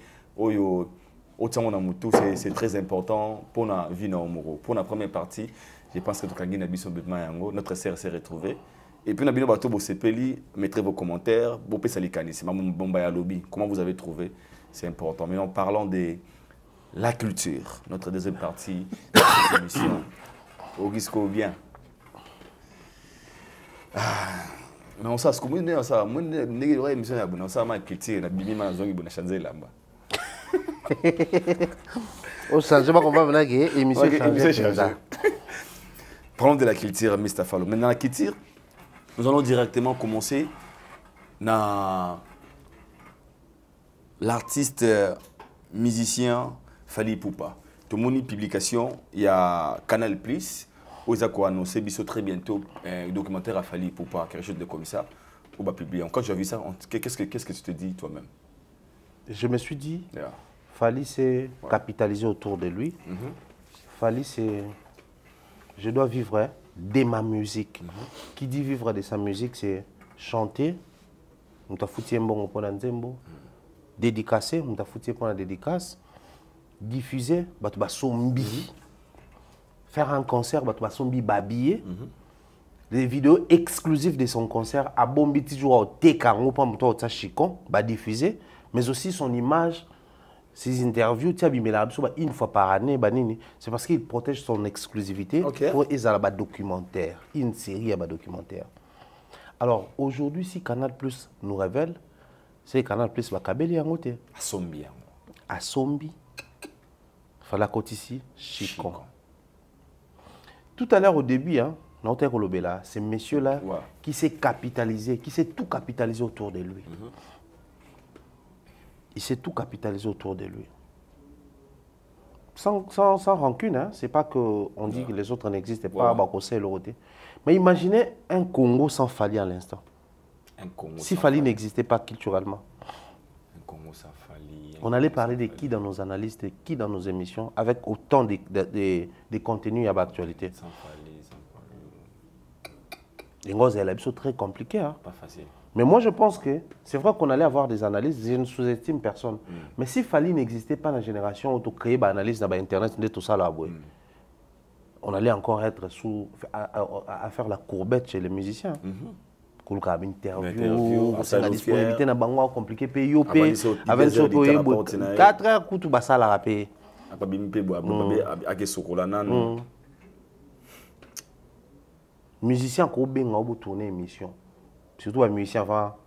C'est très important pour la vie na Omoro. Pour la première partie, je pense que notre sœur s'est retrouvée. Et puis, mettrez vos commentaires. Comment vous avez trouvé? C'est important. Maintenant, parlons de la culture. Notre deuxième partie de cette émission. Augusto bien. Mais on sait ce que moi ça moi ne émission ya bona ça ma culture na bimi ma zongi bona chanzer lamba. Au change pas qu'on va venir que émission changer. Parlons de la culture Mr. Fallo. Maintenant la culture, nous allons directement commencer na l'artiste musicien Fally Ipupa. Tout le monde publication, il y a Canal Plus. Ils ont annoncé très bientôt un documentaire à Fally Ipupa, quelque chose de comme ça. On va publier. Quand tu as vu ça, qu'est-ce que tu te dis toi-même? Je me suis dit, Fally s'est capitalisé autour de lui. Fally c'est, je dois vivre de ma musique. Qui dit vivre de sa musique, c'est chanter. On t'a foutu un bon pour l'anzembo. Dédicacer, on t'a foutu pour la dédicace. Diffuser, bah tu vas sombi. Faire un concert, bah tu vas sombi babiller. Les vidéos exclusives de son concert, à bombi toujours au Tekango, pas mon au Chicon, bah diffuser. Mais aussi son image, ses interviews, tu as une fois par année, bah nini. C'est parce qu'il protège son exclusivité pour les documentaires, une série à documentaire. Alors aujourd'hui, si Canal Plus nous révèle, c'est Canal Plus va kabeli en côté. À Sombi. À Sombi. Fala côté ici, Chicon. Tout à l'heure au début, hein, c'est monsieur-là qui s'est capitalisé, qui s'est tout capitalisé autour de lui. Il s'est tout capitalisé autour de lui. Sans rancune, hein, c'est pas qu'on dit que les autres n'existent pas, mais imaginez un Congo sans Fally à l'instant. Si Fally n'existait pas culturellement. Un Congo sans Fally. On allait parler de qui dans nos analyses, de qui dans nos émissions, avec autant de contenus à l'actualité. Sans Fally, c'est très compliqué. Hein? Pas facile. Mais moi, je pense que c'est vrai qu'on allait avoir des analyses, je ne sous-estime personne. Mais si Fally n'existait pas dans la génération où on créait des analyses dans Internet, tout ça là, on allait encore être à faire la courbette chez les musiciens. Kulka interview, c'est la disponibilité na bango compliqué pe yo pe avec ce que 4 heures kutu basala rapé ababimpe bo ake sokola nanu musicien ko benga obo tourner émission surtout un musicien va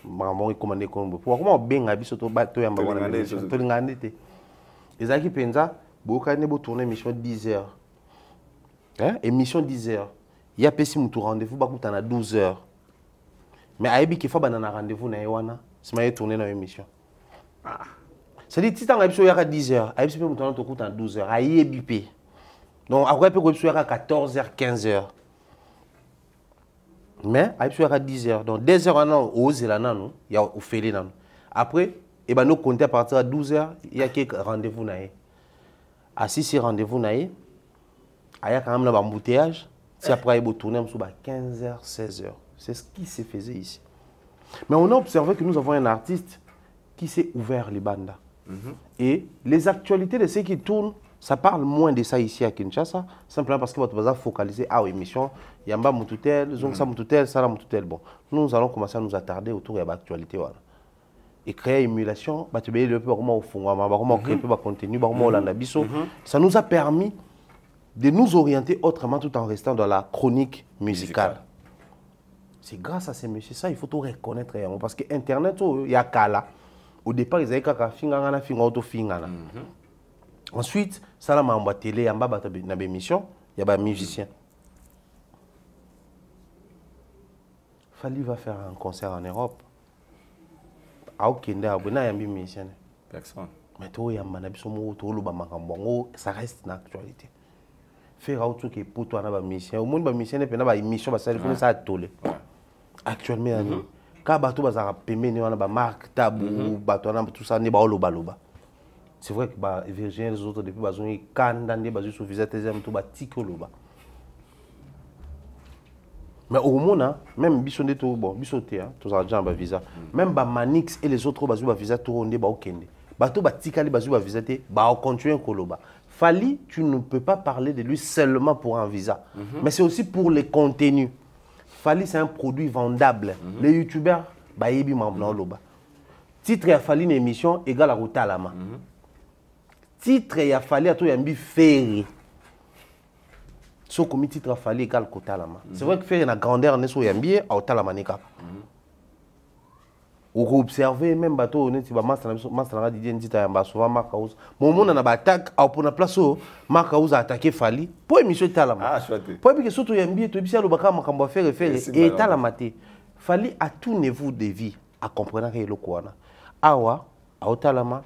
maman commander comme comment benga biso to ba to yamba wana to ngandete ezaki penza bo ka ne bo tourner émission 10 heures hein émission 10 heures il y a pesi mutu rendez-vous ba kutana 12 heures. Mais Aïbi qui fait un rendez-vous na Ewana, c'est ma tourné dans l'émission. C'est-à-dire si tu as 10 heures, Aïbi peut me tourner en 12 heures, Aïbi peut. Donc après peut être à 14 heures, 15 heures. Mais Aïbi peut à 10 heures. Donc 2 heures non, au Zélana il y a au Félé nan. Après et ben nous compter à partir de 12 heures, il y a quelques rendez-vous na. À 6 rendez-vous na. Il y a quand même l'embouteillage. Si après il peut tourner sur 15 heures, 16 heures. C'est ce qui se faisait ici. Mais on a observé que nous avons un artiste qui s'est ouvert les bandes. Et les actualités de ceux qui tournent, ça parle moins de ça ici à Kinshasa, simplement parce que votre bazar focalisé à l'émission, il y a un moututel, ça moututel, ça moututel. Bon, nous allons commencer à nous attarder autour de l'actualité. Et créer une émulation, ça nous a permis de nous orienter autrement tout en restant dans la chronique musicale. C'est grâce à ces messieurs, ça, il faut tout reconnaître. Parce que Internet, il y a Kala. Au départ, ils avaient Kaka, ensuite, ça, là, ma télé, il y a une émission, il y a des musiciens. Fally va faire un concert en Europe. Personne. Mais ça reste une actualité. Faire autre chose que pour toi, une mission. Au monde, une mission, une mission, ça a tolé. Actuellement, quand bateau bazara pemé ne wana ba marque tabou bateau na tout ça ne ba loba loba c'est vrai que bah Virginie les autres depuis bazon yi kandande bazu sur visa deuxième tout ba tikoloba. Mais au moins même bisonde to bon bisoté hein tous argent ba visa. Même ba Manix et les autres bazu ba visa tout rondé ba okende. Ba to ba tikali bazu ba visa te ba continuer koloba. Fally, tu ne peux pas parler de lui seulement pour un visa, mais c'est aussi pour les contenus. Fally, c'est un produit vendable. Les youtubeurs, bah yebi mamna loba. Titre ya Fally une émission égale à Routalama. Titre ya Fally à tout yambi ferry. So comme titre ya Fally égale Kotalama. C'est vrai que ferry na grandeur ne so yambi à Routalama neka. Ou observer même bateau honnête ba master Didier Ndita yamba souvent Marcaus. Mon monde na ba attaque au pour na place au Marcaus a attaqué Fally. Pour émission Talama. Ah chouette. Pour que surtout yambi to bisia lo baka makambo faire et Talama te. Fally à tout niveau de vie à comprendre que eloko wana. Awa a Otalama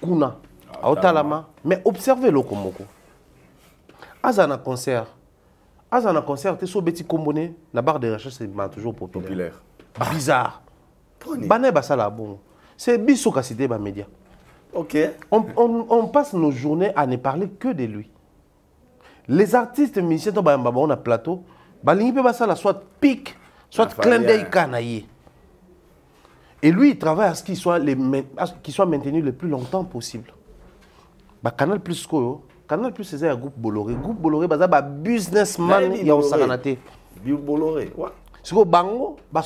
kuna a Otalama mais observez le komoko. Azana concert. Azana concert te so beti kombone la barre de recherche c'est toujours populaire. Bizarre. C'est biso qui cité les médias. Ok. On passe nos journées à ne parler que de lui. Les artistes musiciens on a plateau, soit pic, soit clin d'œil canaillé. Et lui, il travaille à ce qu'il soit maintenu le plus longtemps possible. Canal Plus Canal Plus c'est un groupe Bolloré. Groupe Bolloré, c'est un businessman qui a Saganate. Bolloré, ouais. Si vous bango, bah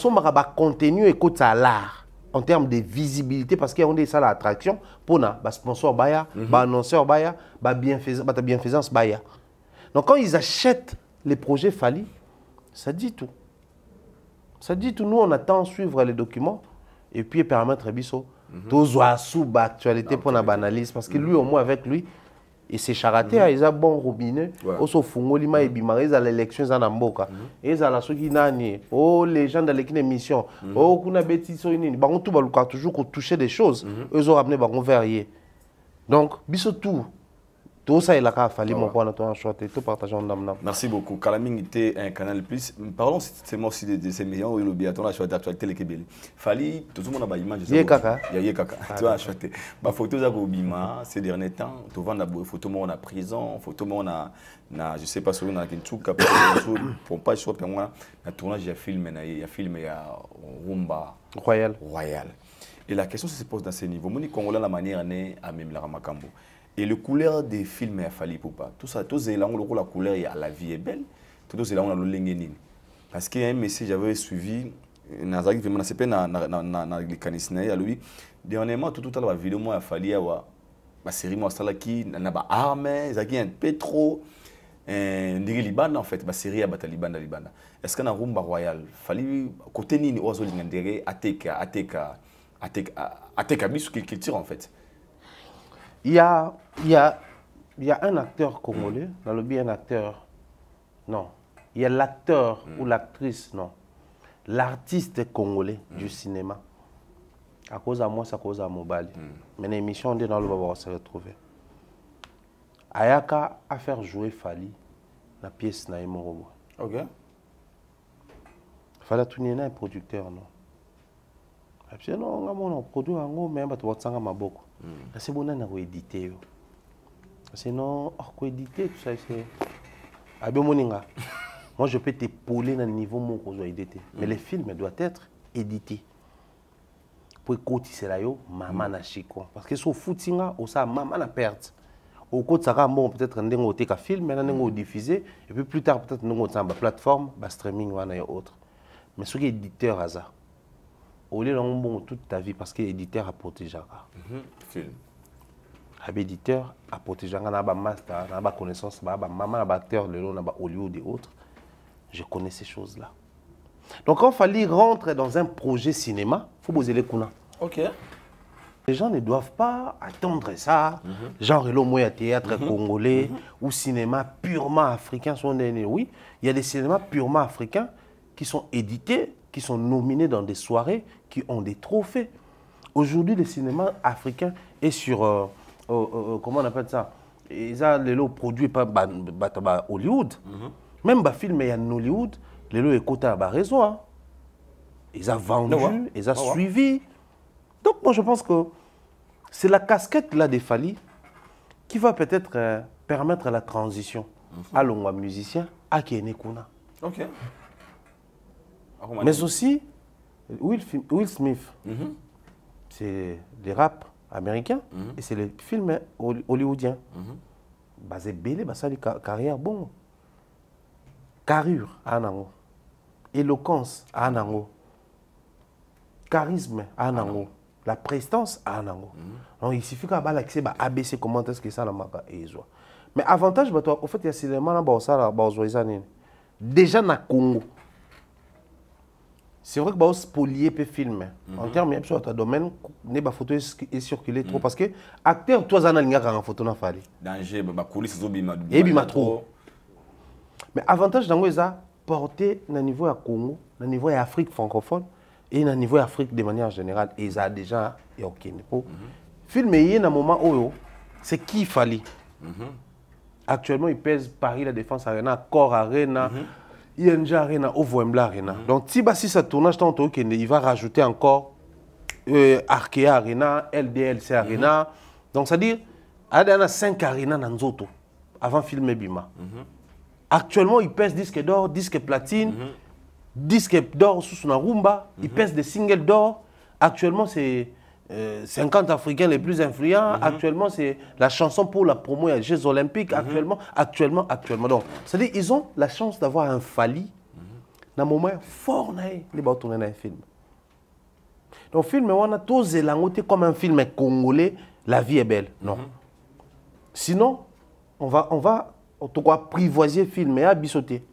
contenu et côté l'art en termes de visibilité parce qu'il y a des salles d'attraction pour na sponsor baya, annonceur baya, bienfaisance baya. Donc quand ils achètent les projets Fally, ça dit tout. Ça dit tout. Nous on attend de suivre les documents et puis permettre biso tous sous actualité pour la analyse parce que lui au moins avec lui et c'est charaté, ils ont bon robinet, ils ont fungolima et bimari, ils ont l'élection en Amboka. Ils ont la soki nani, oh les gens de l'équipe d'émission, oh kuna bêtise so ini, bah on tout baluka toujours qu'on toucher des choses, ils ont ramené bah on verrier. Donc biso tout ça il a fallu mon point notre choix tout partageant d'amna. Merci beaucoup. Kalaming était un canal plus. Parlons seulement aussi de ces millions où il oublie la choix d'actualité les Kébéli. Fally tout le monde a image. Yé kaka. Yé kaka. Tu vois acheter. Bah photos à Gobima ces derniers temps. Tu vois la photo moi en prison, photo moi na je sais pas sur on a quelque chose pour pas choix pour moi. Na tournage il y a film Rumba Royal. Et la question se pose dans ce niveau. Moni Congolais la manière né à même la Ramakambo. Et le couleur des films est Fally pour pas. Tout ça, tous les la couleur la vie est belle. Tout ça, on a le lengenine. Parce qu'il y a un message j'avais suivi. Nazaki vraiment c'est pas na les canisnes à lui. Dernièrement tout la vidéo moi Fally ma série moi ça là qui na ba arme, zaki un pétro ndiri Liban en fait, ma série à Liban. Est-ce qu'on a Rumba Royal Fally côté nini ozo lingandere ateka bisu qui tire en fait. Il y a un acteur congolais, dans le bien un acteur, non. Il y a l'acteur ou l'actrice, non. L'artiste congolais du cinéma. À cause de moi, c'est à cause de Mobali. Mais l'émission, on est dans le baba, on se retrouver. Ayaka a fait jouer Fally la pièce Naïmorobo. Ok. Fally tout un producteur, non. Non, on produit un gros, mais on va maboko. C'est bon, on a édité. Sinon, on éditer tout ça. Moi, je peux t'épauler dans le niveau où on doit éditer. Mais les films doivent être édités. Pour écouter cela, maman na chiko. Parce que si on fout ça, maman na perte. Au côté, ça va peut-être un film, mais on diffuser. Et puis plus tard, peut-être on a une plateforme, streaming ou autre. Mais ce qui est éditeur, hasard. Au lieu de toute ta vie parce que l'éditeur a protégé. Film. L'éditeur a protégé. On a un master, on a une connaissance, on a un acteur, on a Hollywood et autres. Je connais ces choses-là. Donc quand Fally rentre dans un projet cinéma, il faut poser les coups. Ok. Les gens ne doivent pas attendre ça. Genre le moyen théâtre congolais ou cinéma purement africain. Oui, il y a des cinémas purement africains qui sont édités, qui sont nominés dans des soirées, qui ont des trophées. Aujourd'hui, le cinéma africain est sur, comment on appelle ça? Ils ont les produits par Hollywood. Même les films en Hollywood, les lots écoutent à raison. Ils ont vendu, ils ont suivi. Donc moi je pense que c'est la casquette là des Fally qui va peut-être permettre la transition à l'ongwa musicien à Kene Kuna. Ok. Mais aussi, Will Smith, c'est des rap américains et c'est les films hollywoodiens. Basé belé, basé carrière bon. Carrure à Nango. Éloquence à Nango. Charisme à Nango. La prestance à Nango. Donc il suffit qu'à l'accès à ABC, comment est-ce que ça n'a pas. Mais avantage, au fait, il y a ces éléments là, déjà dans le Congo. C'est vrai que les spoliés peuvent filmer. En termes de domaine, les photos est circulé trop. Parce que acteur, toi, tu as une photo dans Fally. Danger, les coulisses, et bien trop. Mais avantage dans ça, porter au niveau à Congo, au niveau à Afrique francophone et au niveau à Afrique de manière générale. Et ça a déjà ok. Filmer il y a un moment où c'est qui Fally. Actuellement, il pèse Paris La Défense Arena, Cor Arena. ING Arena, Wembley Arena. Donc, si ça tournage, il va rajouter encore Arkea Arena, LDLC Arena. Donc, c'est-à-dire, il y a 5 arenas dans Nzoto avant de filmer Bima. Actuellement, il pèse disque d'or, disque platine, disque d'or sous son rumba. Il pèse des singles d'or. Actuellement, c'est 50 Africains les plus influents. Actuellement, c'est la chanson pour la promo des Jeux Olympiques. Actuellement. Donc, c'est-à-dire ils ont la chance d'avoir un Fally dans un moment fort, les va tourner dans un film. Donc, le film, on a tous les comme un film congolais, La vie est belle. Non. Sinon, on va apprivoiser le film et à bissoter.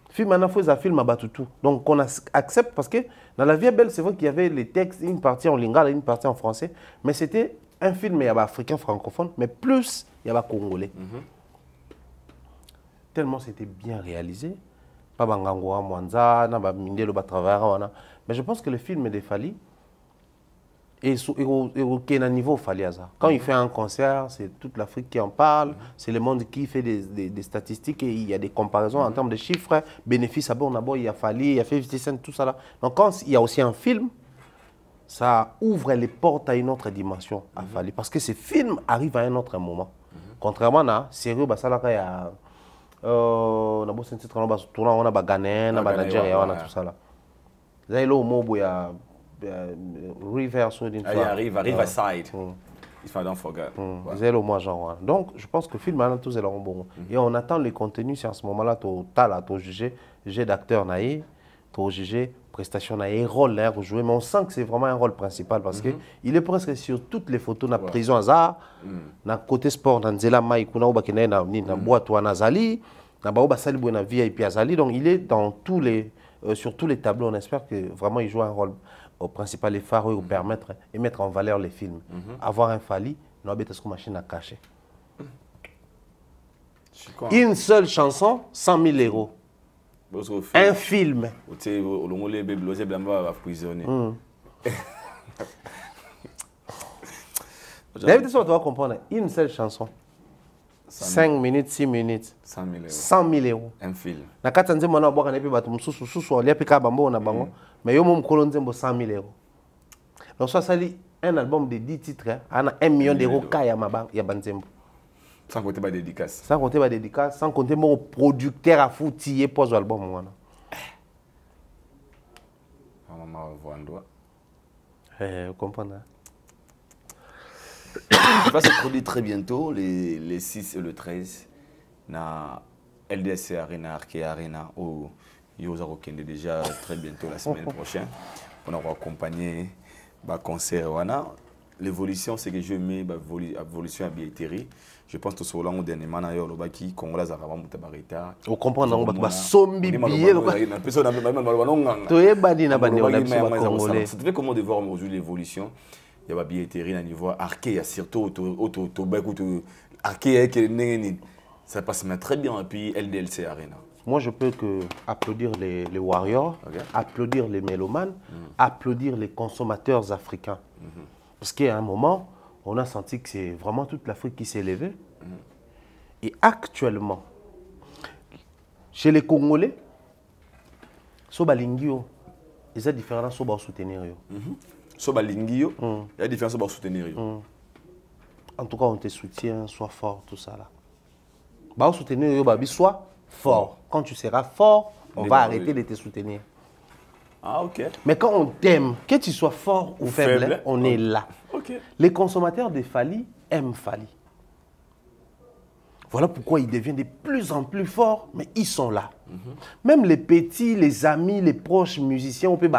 Film, on a fait un film à Batutu. Donc, on accepte parce que dans La vie est belle, c'est vrai qu'il y avait les textes, une partie en lingala, une partie en français, mais c'était un film africain francophone, mais plus il y avait congolais. Tellement c'était bien réalisé. Pas Bangangoa, Mwanza, Mindelo, Batravara. Mais je pense que le film des Fally est au niveau Fally. Quand il fait un concert, c'est toute l'Afrique qui en parle, c'est le monde qui fait des statistiques et il y a des comparaisons en termes de chiffres, bénéfices à bon, il y a Fally, il y a 50 Cent, tout ça là. Donc quand il y a aussi un film, ça ouvre les portes à une autre dimension à Fally. Parce que ce film arrive à un autre moment. Contrairement à Sérieux, il y a on a Ghanéen, on a Nigeria, on a tout ça là. Là, il y a Riverside. If I don't forget. Donc, je pense que le film est tous bon. Et on attend les contenus, c'est en ce moment-là, tu juger jeu d'acteur, tu juger prestation, rôle, jouer. Mais on sent que c'est vraiment un rôle principal parce qu'il est presque sur toutes les photos de la prison hasard, dans côté sport, dans Nzela Mai, dans Boato, Nazali, dans Basali, dans VIP Azali. Donc, il est dans sur tous les tableaux. On espère que vraiment il joue un rôle au principal et phare pour permettre et mettre en valeur les films. Avoir un Fally, nous avons une machine à cacher. Une seule chanson, 100 000 euros. Un film. David, tu vas comprendre. Une seule chanson. 5 minutes, 6 minutes. 100 000 euros. Un film. Na kata nzembo na boka na pe bato mususu susu ali apika bambo na bango. Mais yo mo mkolo nzembo 100 000 euros. Donc ça sali un album de 10 titres, hein, 1 million d'euros ka ya mabang ya banzembo. Sans compter ma dédicace. Sans compter ma dédicace, sans compter mon producteur à foutiller pour l'album moi. Maman va voir. Vous comprenez. Il va se produire très bientôt, les 6 et le 13, dans LDC Arena, Arkea Arena, où Yosa Kende déjà très bientôt la semaine prochaine. On va accompagner le concert. L'évolution, c'est que je mets l'évolution à billetterie. Je pense que sur le dernier manager, le baki, Congolais, Arabes, Mutabarita. Vous comprenez, on va sombi billet. Tu es badi na bandi, on a besoin de Congolais. Vous savez comment de voir aujourd'hui l'évolution? Il y a la billetterie à niveau Arkea, surtout Arkea, ça passe très bien. Et puis LDLC Arena. Moi, je peux que applaudir les Warriors, applaudir les mélomanes, applaudir les consommateurs africains. Parce qu'à un moment, on a senti que c'est vraiment toute l'Afrique qui s'est levée. Et actuellement, chez les Congolais, Sobalingio, il y a différents soutenir. Sobalingio, il y a différents soutenir. En tout cas, on te soutient, sois fort, tout ça là. Bah, soutenir yo babi, sois fort. Quand tu seras fort, on va arrêter de te soutenir. Ah, ok. Mais quand on t'aime, que tu sois fort ou faible, on est là. Ok. Les consommateurs de Fally aiment Fally. Voilà pourquoi ils deviennent de plus en plus forts, mais ils sont là. Même les petits, les amis, les proches musiciens, on peut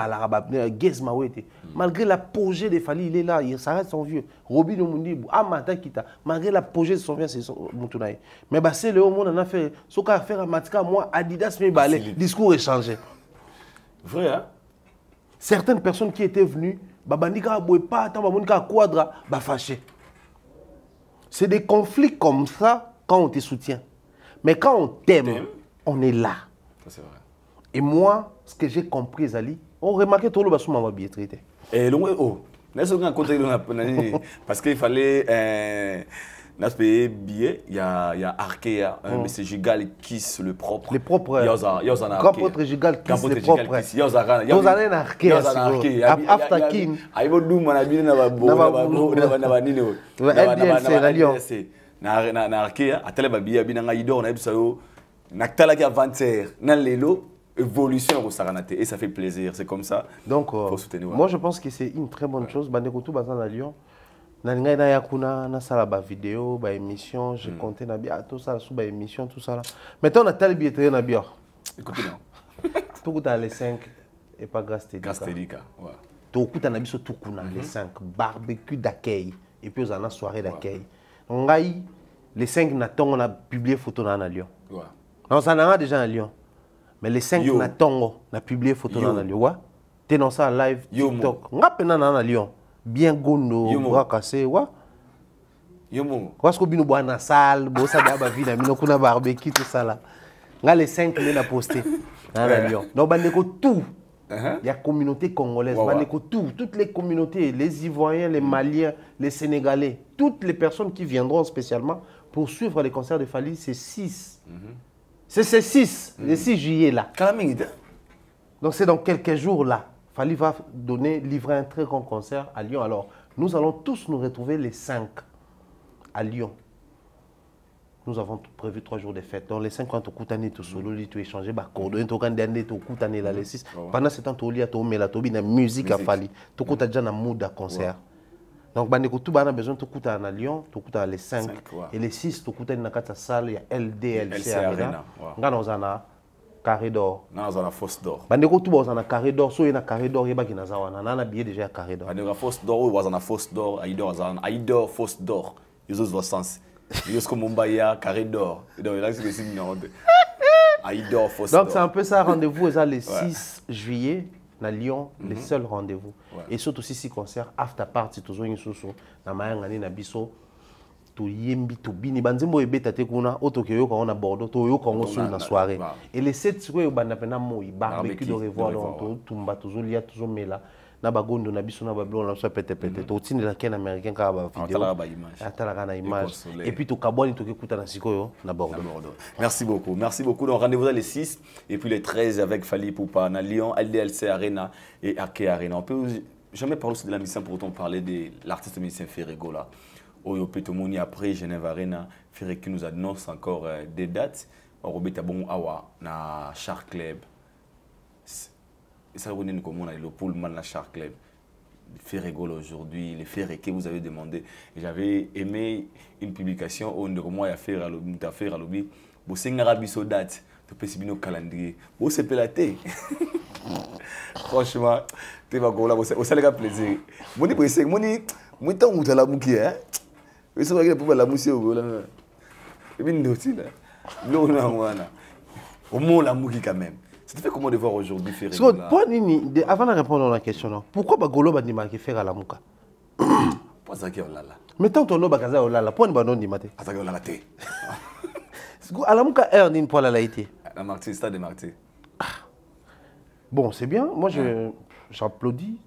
malgré l'apogée de Fally, il est là, ça reste son vieux. Roby Nomundi, Amata Kita, malgré l'apogée de son vieux, c'est son Moutunaï. Mais c'est le monde en a fait, ce qu'a fait à Matika, moi, Adidas, mais le discours est changé. Vrai, hein? Certaines personnes qui étaient venues, Babandika, pas, Tabamonika, Quadra, fâché. C'est des conflits comme ça quand on te soutient. Mais quand on t'aime, on est là. Ça, c'est vrai. Et moi, ce que j'ai compris, Zali, on remarquait tout le monde sur ma billetterie. Et donc, parce qu'il fallait payer billet, il y a Arkea, mais c'est Gigal Kiss, le propre. Le propre. Il y a propre Gigal Kiss, le propre. Il y a Arkea. Aftakin. Na Arkea, atele babiya binanga idor na bisayo, naktala ki avant-hier, na lelo. Évolution au Saranate et ça fait plaisir, c'est comme ça. Donc, moi je pense que c'est une très bonne chose. Bandekotou Bazan à Lyon. Nangai na yakuna na sala ba vidéo, ba émission, j'ai compté na bien tout ça sous ba émission tout ça là. Maintenant on a tel billetterie na bien. Écoutez-moi. Tout coûte les 5 et pas Grastedica. Grastedica, ouais. Tout coûte na biso tout kuna les 5 barbecue d'accueil et puis on a soirée d'accueil. On a les 5 natons on a publié photo na Lyon. Ouais. On s'en a déjà à Lyon. Mais les 5 natongo na publié photo na Lyon. Tu es ça en live TikTok. On a peine na Lyon. Bien gondo, bras cassé, wa. Yomo. Parce que bino bois na salle, bo ça ba vie na mino kuna barbecue tout ça là. Nga les 5 les na posté na Lyon. Donc bandeko tout. Il y a communauté congolaise, bandeko tout, toutes les communautés, les Ivoiriens, les Maliens, les Sénégalais, toutes les personnes qui viendront spécialement pour suivre les concerts de Fally, c'est 6. C'est ces 6, le 6 juillet là. Donc c'est dans quelques jours là. Fally va livrer un très grand concert à Lyon. Alors nous allons tous nous retrouver les 5 à Lyon. Nous avons prévu 3 jours de fête. Dans les 5 ans, tu as tout solo, tu échanger, tu as les 6. Pendant ce temps, tu as la musique à Fally. Tu as déjà un mood à concert. Donc, tu as besoin de à Lyon, tu as les 5. Et les 6, tu as une salle, il y a LDLC Arena. Nous avons Carré d'Or. Nous avons Fosse d'Or. Tu as Carré d'Or, so il y a Carré d'Or, il y a un billet déjà à Carré d'Or. Nous avons Fosse d'Or, nous avons Fosse d'Or, Aïdor, Fosse d'Or. Ils ont sens. Jusqu'au Mumbaya, Carré d'Or. Donc, là, c'est le signe Aïdor, Fosse d'Or. Donc, c'est un peu ça, rendez-vous, les 6 juillet. À Lyon, les seuls rendez-vous. Et surtout si 6 concerts, after party, toujours une sous na mayangani na biso, to yembi to bini banzembo ebeta te kuna otokeyo ko na Bordeaux, to yo ko sur na soirée. Et les 7 soirées banda pena moi barbecue de revoir to tumba toujours lia toujours mela na bagondo na biso na bablo na so pete to tindi la ken américain ka ba vidéo. Atala na image. Et puis to kaboni to kekuta na sikoyo na Bordeaux. Merci beaucoup. Merci beaucoup. Donc rendez-vous les 6 et puis les 13 avec Fally Ipupa na Lyon, LDLC Arena et Arkea Arena. On peut jamais parler aussi de la mission pour autant parler de l'artiste musicien Ferrego là. Oyo Petomoni après Genève Arena, Ferrego qui nous annonce encore des dates. Robert Tabon Awa na Shark Club. Et ça, vous comme on a le Pullman, la Shark Club. Ferrego aujourd'hui, les Ferrego que vous avez demandé. J'avais aimé une publication où on moi à faire à l'objet. Vous savez, Arabiso date, tu peux suivre nos calendriers. Vous c'est pelaté. Franchement, tu vas go là, vous savez, le plaisir. Mon dit, c'est mon temps où tu as la mouki, hein. Vous savez que pour la mousse, vous là. Et bien, nous aussi là. L'eau là, au moins la mouki quand même. Ça te fait comment de voir aujourd'hui Ferrego là? Avant de répondre à la question, pourquoi Bagolo va dire qu'il fait à la mouka? Pas ça qui est là. Mais tant que tu as là, pourquoi ne pas dire que tu as là? À la mouka, elle n'est pas là. La Marty, stade de Marty. Bon, c'est bien. Moi, j'applaudis.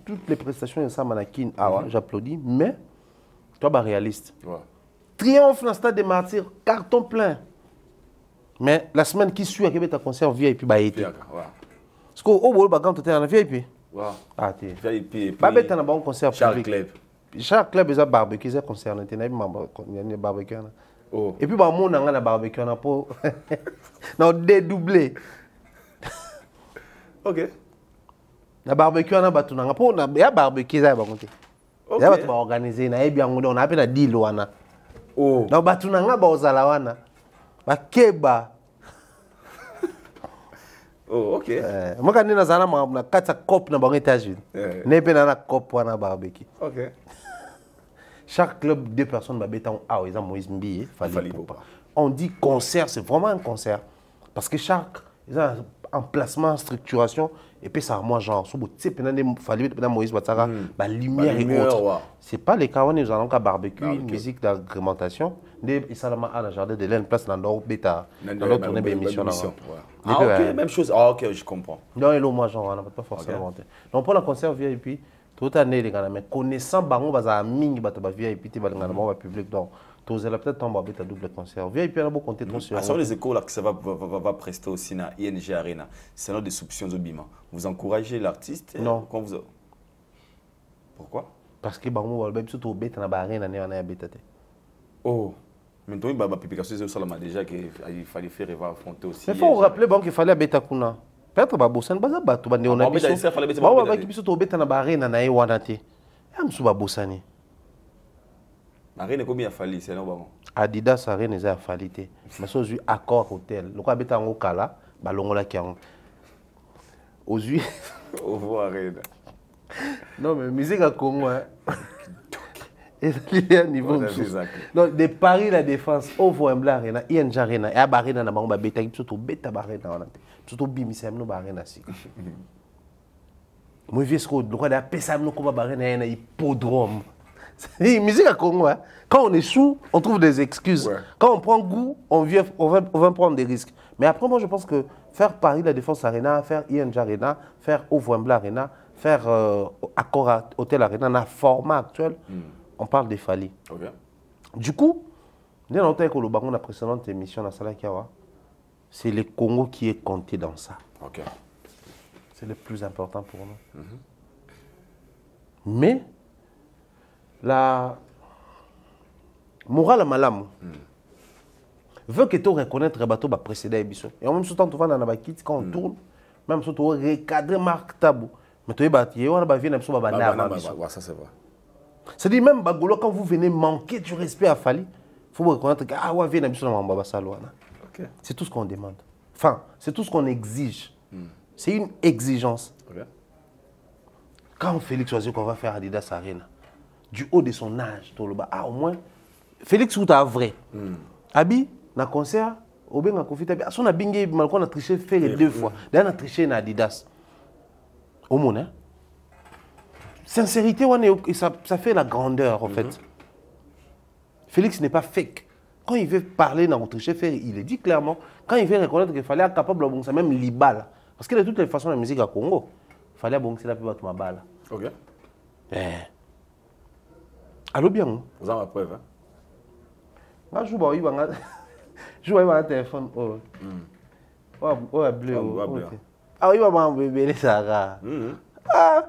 Toutes les prestations de Samanakin, j'applaudis. Mais, toi, tu es réaliste. Triomphe dans le stade des Martyrs, carton plein. Mais la semaine qui suit, il y a un concert VIP. Parce qu'au bout, quand tu es en VIP, VIP. tu as un concert public. chaque club est barbecue, c'est concerné. Il y a des barbecues. Oh. Et puis, bah, mon a un barbecue, on a pour. Non, dédoublé. Ok. La barbecue, on a battu. On a pour. Il y a barbecue, ça, il y a battu organisé. Il y a bien, on a appelé un deal. Oh. Donc, battu, on a battu Zalawana. Bah, Keba. Oh, ok. Moi, quand on a Zala, on a 4 copes dans les États-Unis. On a un cop pour un barbecue. Ok. Chaque club, 2 personnes, ah, ils ont Moïse Mbiye, Fally Ipupa. On dit concert, c'est vraiment un concert. Parce que chaque, ils ont un emplacement, structuration, et puis ça, moi, genre, si vous savez, Moïse Batsara, la lumière et autres. C'est pas les cas où nous allons à barbecue, une musique d'agrémentation. Ils sont dans le jardin de l'air, une place dans l'autre bêta, dans l'autre tournée d'émission. Ah, ok, même chose. Ah, ok, je comprends. Non, et là, moi, genre, on n'a pas forcément. Donc, pour le concert VIP, toute année, les gars, mais connaissant Bango, baza mingi bata ba VIP, ti balanga na public, donc tous la peut-être tomber à double concert. VIP, on a beaucoup compté trop sur. À sur les échos là que ça va prester aussi na ING Arena. C'est notre des soupçons au bima. Vous encouragez l'artiste? Non. Quand vous... Pourquoi? Parce que Bango va même surtout bête na Arena ne on a bête. Oh. Maintenant il va publication sur Salama déjà qu'il fallait faire et va affronter aussi. Il faut rappeler bon qu'il fallait bête kuna. Peut-être ba bosan baza bato ba ne on a biso. Ba ba ki biso to bête na Arena na e wana te. Am su ba bosani. Arena combien fallait c'est non bon. Adidas Arena eza fallait te. Mais so zu accord hotel. Loko beta ngo kala ba longola ki yango. Ozui au revoir Arena. Non mais musique à Congo hein. Et il y a un niveau donc de Paris la défense au Wembley Arena ING Arena et à Arena na bango ba beta ki surtout beta Arena wana te. Surtout bimisem no Arena si. Moi vieux ce le roi de pesam no ko ba Arena na hippodrome. C'est musique à Congo hein. Quand on est sous, on trouve des excuses. Ouais. Quand on prend goût, on va prendre des risques. Mais après moi je pense que faire Paris la défense Arena, faire ING Arena, faire au Wembley Arena, faire Accor Hotel Arena dans le format actuel. On parle des Fally. Okay. Du coup, dès longtemps que le baron de la précédente émission dans Salakiawa, c'est le Congo qui est compté dans ça. Okay. C'est le plus important pour nous. Mais la morale malam veut que tu reconnaisses le bateau précédent émission. Et en même temps, tu vas dans la kit quand on tourne, même si tu recadres Marc Tabou, mais tu es battu, on va venir ça c'est vrai. C'est-à-dire même Bagolo, quand vous venez manquer du respect à Fally, il faut reconnaître que ah ouais, viens c'est tout ce qu'on demande. Enfin, c'est tout ce qu'on exige. C'est une exigence. Okay. Quand Félix choisit qu'on va faire Adidas Arena, du haut de son âge, au moins, Félix ou vrai. Abi, dans le concert, au bien Kofi Tabi, on a bingé, on a triché fait 2 fois. D'ailleurs, on a triché dans Adidas. Au monde, hein? Sincérité, ça fait la grandeur en fait. Félix n'est pas fake. Quand il veut parler dans notre chef, il le dit clairement. Quand il veut reconnaître qu'il fallait être capable de boncer même l'ibal. Parce que de toutes les façons, la musique à Congo, il fallait boncer la plus batte ma balle. Ok. Allô bien. Vous avez ma preuve. Hein? Moi, je joue avec un téléphone. Oh, bleu. Ah oui, maman, bébé, ça. Ah.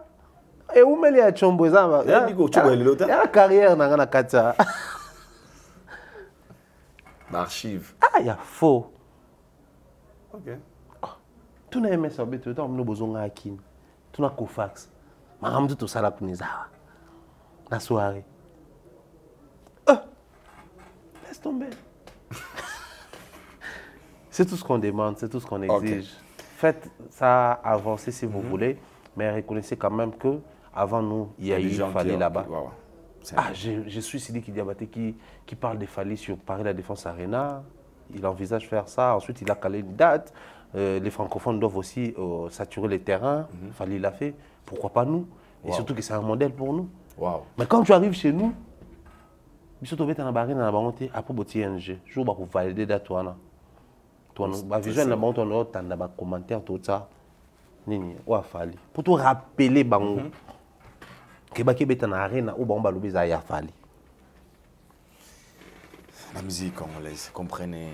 Et où me les chombo ça va? Il y a la carrière dans la kata. L'archive. Ah, il y a faux. Ok. Tu n'as aimé ça, tu as besoin de Hakim. Tu n'as qu'au fax. Je vais tout ça pour la soirée. Laisse tomber. C'est tout ce qu'on demande, c'est tout ce qu'on exige. Okay. Faites ça avancer si vous voulez, mais reconnaissez quand même que avant nous, il y a eu Fally là-bas. Ah, je suis Sidiki Diabaté qui parle de Fally sur Paris La Défense Arena. Il envisage faire ça. Ensuite, il a calé une date. Les francophones doivent aussi saturer les terrains. Fally l'a fait. Pourquoi pas nous? Et surtout que c'est un modèle pour nous. Mais quand tu arrives chez nous, tu vas dans la barrière, après tu vas ING. Je vais valider la date. Tu vas visualiser la commentaire, tout ça. Pour te rappeler, que Arena ou Fally. La musique congolaise, comprenez.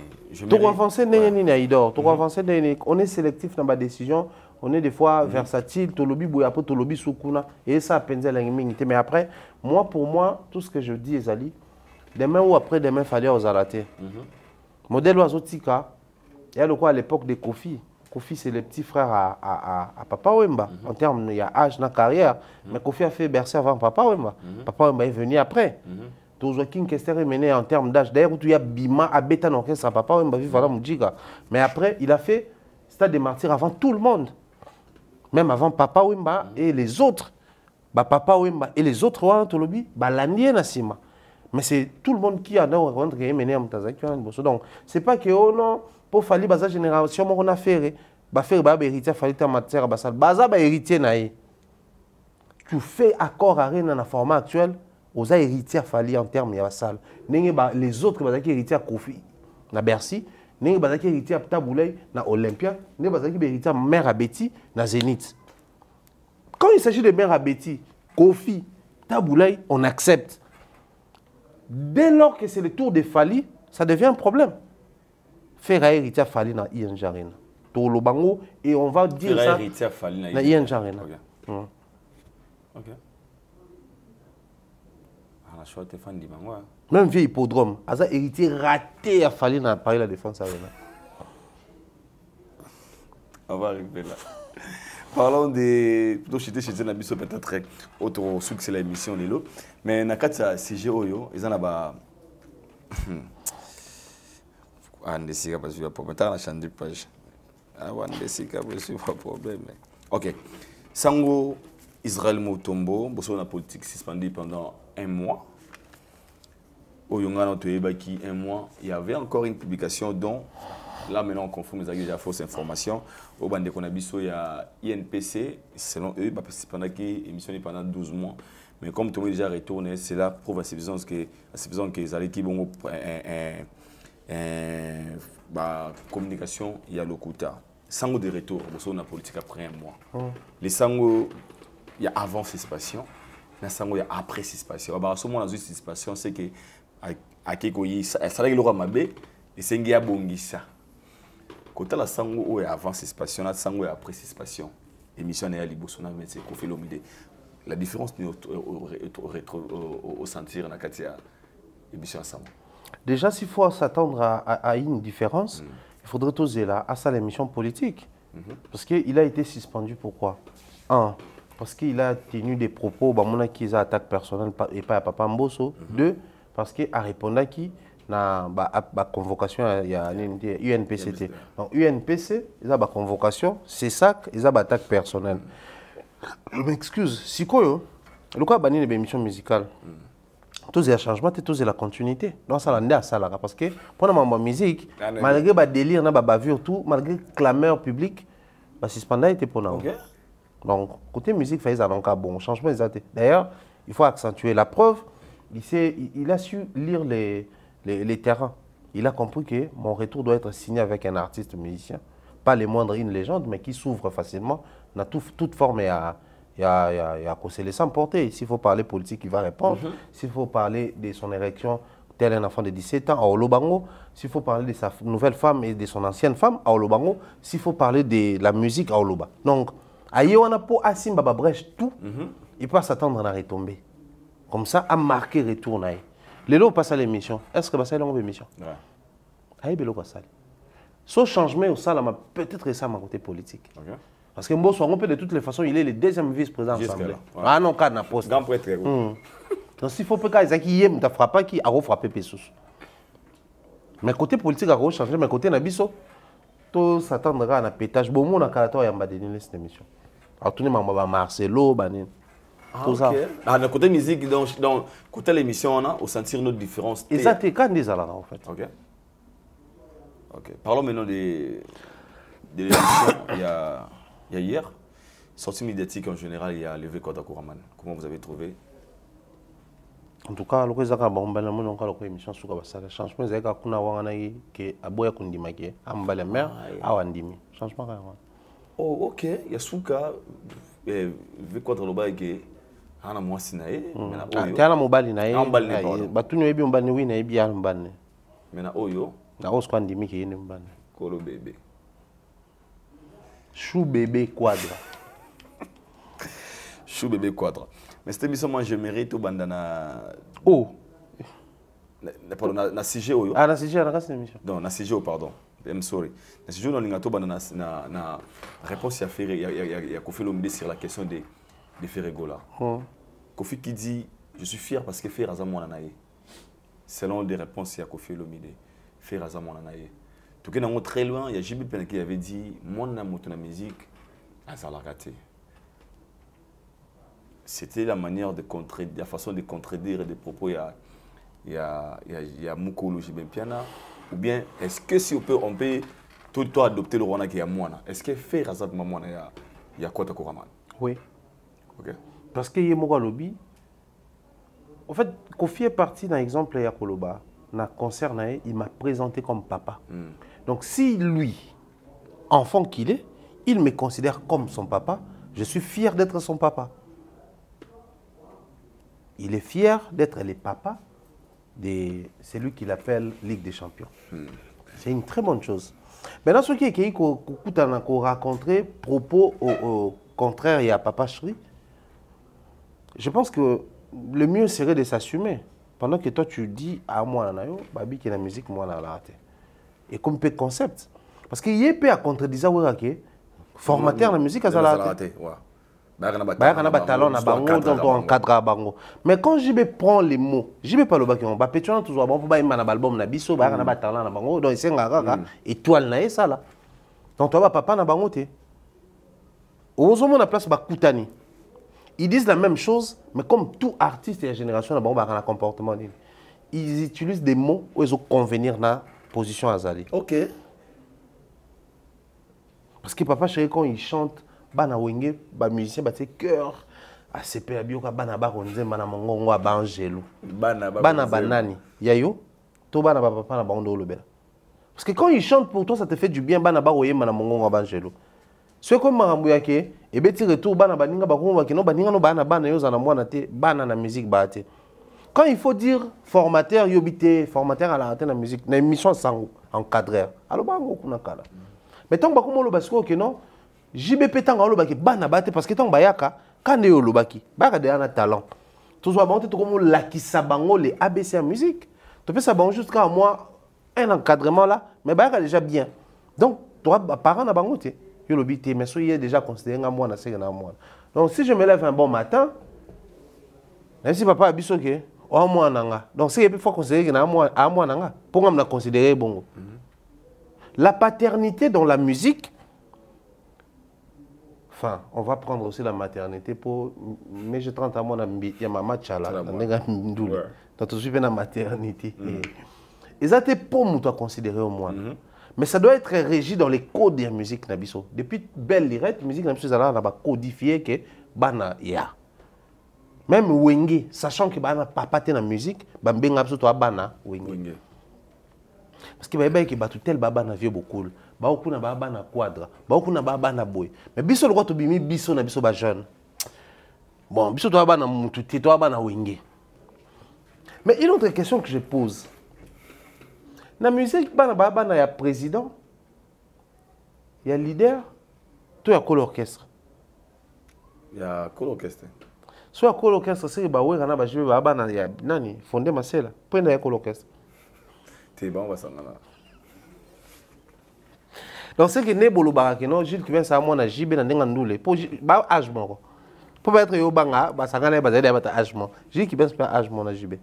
On est sélectif dans ma décision, on est des fois versatile, tolobi boyapo, tolobi sukuna, et ça penze la ngimingité. Mais après, moi, pour moi, tout ce que je dis, Ezali, demain ou après-demain, il fallait aux arater. Modèle Oazotika, il y a le quoi à l'époque de Kofi. Kofi, c'est le petit frère à Papa Wemba. En termes, il y a âge, dans la carrière. Mais Kofi a fait bercer avant Papa Wemba. Papa Wemba est venu après. Tozoakin Kester est mené en termes d'âge. D'ailleurs, il y a Bima, Abeta, l'orchestre à Papa Wemba, voilà Moujiga. Mais après, il a fait Stade des Martyrs avant tout le monde. Même avant Papa Wemba et les autres. Papa Wemba et les autres, Tolobi, l'année Nassima. Mais c'est tout le monde qui a mené en Tazaki. Donc, c'est pas que, oh non, pour Fali, la génération, on a fait, héritier, Fali, ta matière, baza, héritier, naïe. Tu fais accord à rien dans le format actuel, aux héritiers Fali en termes de la salle. Les autres, héritiers à Kofi, na Bercy, héritiers à Taboulay, na Olympia, héritiers à Mère à Betty, na Zénith. Quand il s'agit de Mère à Betty, Kofi, Taboulay, on accepte. Dès lors que c'est le tour de Fali, ça devient un problème. Faire héritier à Fali na ING Arena. Tolobango, et on va dire ça. Héritier à Fali na ING Arena. Ok. La choix est fan d'Ibango. Même vieux hippodrome, Aza héritier raté à Fali na Paris la Défense Arena. On va arriver là. Parlons de plutôt chez Nabiso peut-être autre succès la émission Lelo, mais nakata CG Oyo, ils en a ba andesika parce que pour mettre la chaîne de page. Ah andesika parce que pas problème. OK. Sango Israël Motombo, bosso na politique suspendue pendant 1 mois. Oyo ngana toyebaki 1 mois, il y avait encore une publication dont là, maintenant, on confirme les fausses informations. Au bande qu'on a biso, il y a INPC, selon eux, pendant l'émission pendant 12 mois. Mais comme tout le monde déjà retourné, c'est là prouve à suffisance que les allez qui vont communication, il y a le quota. Sango de retour, on a politique après 1 mois. Les sango, il y a avant suspicion, les sango, il y a après suspicion. À ce moment, la suspicion, c'est que à Kekoyi, ça va être le Ramabé, et c'est un bongisa. Quand la sango est avant suspicion, la sango est après suspicion. Émission est à l'Ibosona, mais c'est qu'on fait l'omidé. La différence est au sentir dans la émission à sango. Déjà, s'il faut s'attendre à une différence, il faudrait oser là, à ça l'émission politique. Parce qu'il a été suspendu, pourquoi? 1. Parce qu'il a tenu des propos, qui ont attaque personnelle et pas à Papa Mbosso. 2. Parce qu'il a répondu à qui na convocation il y a UNPCT. Donc UNPC, ils ont convocation, c'est ça, ils ont attaque personnelle. Je m'excuse, si quoi, le cas banni les émissions musicales. Tous les changements, tous la continuité. Donc ça l'endait à ça là, parce que pendant ma musique, malgré le délire, na bavure tout, malgré clameur public, la suspension était pour nous. Donc côté musique, il a donc un bon changement. D'ailleurs, il faut accentuer la preuve. Il a su lire les terrains. Il a compris que mon retour doit être signé avec un artiste musicien. Pas les moindres, une légende, mais qui s'ouvre facilement. Dans toute forme, il y a qu'on se laisse emporter. S'il faut parler politique, il va répondre. S'il faut parler de son érection, tel un enfant de 17 ans, à Olobango. S'il faut parler de sa nouvelle femme et de son ancienne femme, à Olobango. S'il faut parler de la musique, à Oloba. Donc, aïe, on a pour Assim Baba Brèche tout. Il peut s'attendre à retomber. Comme ça, à marquer retour. Les lots passent à l'émission. Est-ce que c'est une émission? Oui. Aïe, passe. Ce changement au sein, peut-être ça m'a côté politique. Parce que Mbosso, de toutes les façons, il est le deuxième vice-président de l'Assemblée. Ah non, quand on a posté. Donc s'il faut que Isaki Yem ne frappe pas, qui a frappé Pessus. Mais côté politique, a changé, mais côté Nabiso, tout s'attendra à un pétage. Bon, on a caractère à donner cette émission. Alors, tout le monde va Marcelo, Banin. Tout ça. Ah, dans côté musique, donc côté l'émission, on a au sentir notre différence. Exactement, quand des alara en fait. Ok. Parlons maintenant de l'émission. Il y a hier, sortie médiatique en général, il y a levé Kota Kouraman. Comment vous avez trouvé? En tout cas, le président Bambala, mon oncle, l'émission sur le changement, c'est qu'on a wanganaï que aboya kundimaki, ambale mer, awandimi. Changement quand même. Oh, ok. Il y a Souka, levé Kota Loba que ana mwasi na ye. Tiana mobali na ye. Batuni webi mbani wi na yebi ya mbani. Mena oyo. Na osko andimi ke yene mbani. Kolo bébé. Chou bébé quadra. Chou bébé quadra. Mais cette émission, moi, je mérite au bandana. Oh. Pardon, na CGO. Ah, na CGO, na émission. Non, na CGO, pardon. I'm sorry. Na CGO, on a tout bandana na réponse à faire. Il y a Kofi Olomide sur la question des Ferregola. Kofi qui dit, je suis fier parce que faire Azamou Ananaye. Selon des réponses, il y a Kofi Olomide. Faire Azamou Ananaye. Tout cas, dans très loin, il y a JB Pena qui avait dit, moi, na musique, Azalagate. C'était la manière de contredire, la façon de contredire des propos. Il y a Moukolo JB Piana. Ou bien, est-ce que si on peut tout le temps adopter le Rwanda qui est à moi? Est-ce que faire Azad Mamouana, il y a quoi de Koraman? Oui. Ok. Parce qu'il y a Moukolo lobby. En fait, Kofi est parti dans l'exemple de Koloba. Dans le concert, il m'a présenté comme papa. Donc, si lui, enfant qu'il est, il me considère comme son papa, je suis fier d'être son papa. Il est fier d'être le papa de celui qu'il appelle Ligue des Champions. C'est une très bonne chose. Maintenant, ce qui est qu'on raconté propos au contraire, il y a Papa Chri. Je pense que le mieux serait de s'assumer. Pendant que toi, tu dis à moi, Babi, qui est la musique, moi, la raté. Et comme peu de concept. Parce qu'il y a peu à contredire, formateur la musique, ça l'a raté. Mais quand JB prend les mots, JB pas le bac, on va pétuer toujours bon pour bailler un album na biso, ba na talent na bango, donc c'est ngara étoile na ça là. Donc toi papa na bango té. Au moment la place ba Koutani. Ils disent la même chose, mais comme tout artiste et la génération na bango ba na comportement, ils utilisent des mots où ils ont convenir na position azali. OK. Parce que papa chéri quand il chante bana wenge ba musicien ba te cœur ACP abioka bana ba ronze bana mongongo ba angelo bana banani yayo to bana ba papa na bando lobela parce que quand il chante pour toi ça te fait du bien bana ba roye bana mongongo ba angelo ce comme marambo yake e beti retour bana baninga ba ko ba kino baninga no bana yo za na mwana te bana na musique ba te quand il faut dire formateur yobité formateur à la antenne na musique na émission sango encadreur alors ba ngo kuna kala mais tant ba ko mo lo basko que non JBP tanga olobaki bana bate parce que tant bayaka kande olobaki baka de na talent toujours abonté to comme lakisa bango les ABC en musique to peut ça bon jusqu'à moi un encadrement là mais bayaka déjà bien donc toi parent na bango te yo lobité mais so y est déjà considéré nga moi na c'est na moi donc si je me lève un bon matin même si papa abiso ke o moi nanga donc c'est il faut considérer que na moi à moi nanga pour me la considérer bongo la paternité dans la musique. Enfin, on va prendre aussi la maternité pour. Mais je 30 à mon ami, il y a ma matchala. Donc, tu suis la maternité. Et ça, c'est pour moi, considéré au moins. Mais ça doit être régi dans les codes de la musique Nabiso. Depuis belle lirette, la musique Nabiso, on a codifié que bana ya. Même Wenge, sachant que bana papa te na musique, bambenga absolu toi bana Wenge. Parce que baba qui batu tel baba na vieux beaucoup. Ba okuna baba na quadra, ba okuna baba na boy. Mais biso le to bimi biso na biso ba jeune. Bon, biso to baba na mutu te to baba na Wenge. Mais une autre question que je pose. Na musique baba na ya président. Il y a leader, toi il y a col orchestre. Il y a col orchestre. Soit col orchestre c'est ba ouais kana ba jibe baba na ya nani fondé masela. Prendre ya col orchestre. T'es bon va s'en aller. Donc c'est que nebolo baraki non Gilles qui vient ça moi na jibe na ndenga ndule pour ba âge moko. Pour être yo banga ba sangana ba zaida ba ta âge mo. Gilles qui vient pas âge mo na jibe.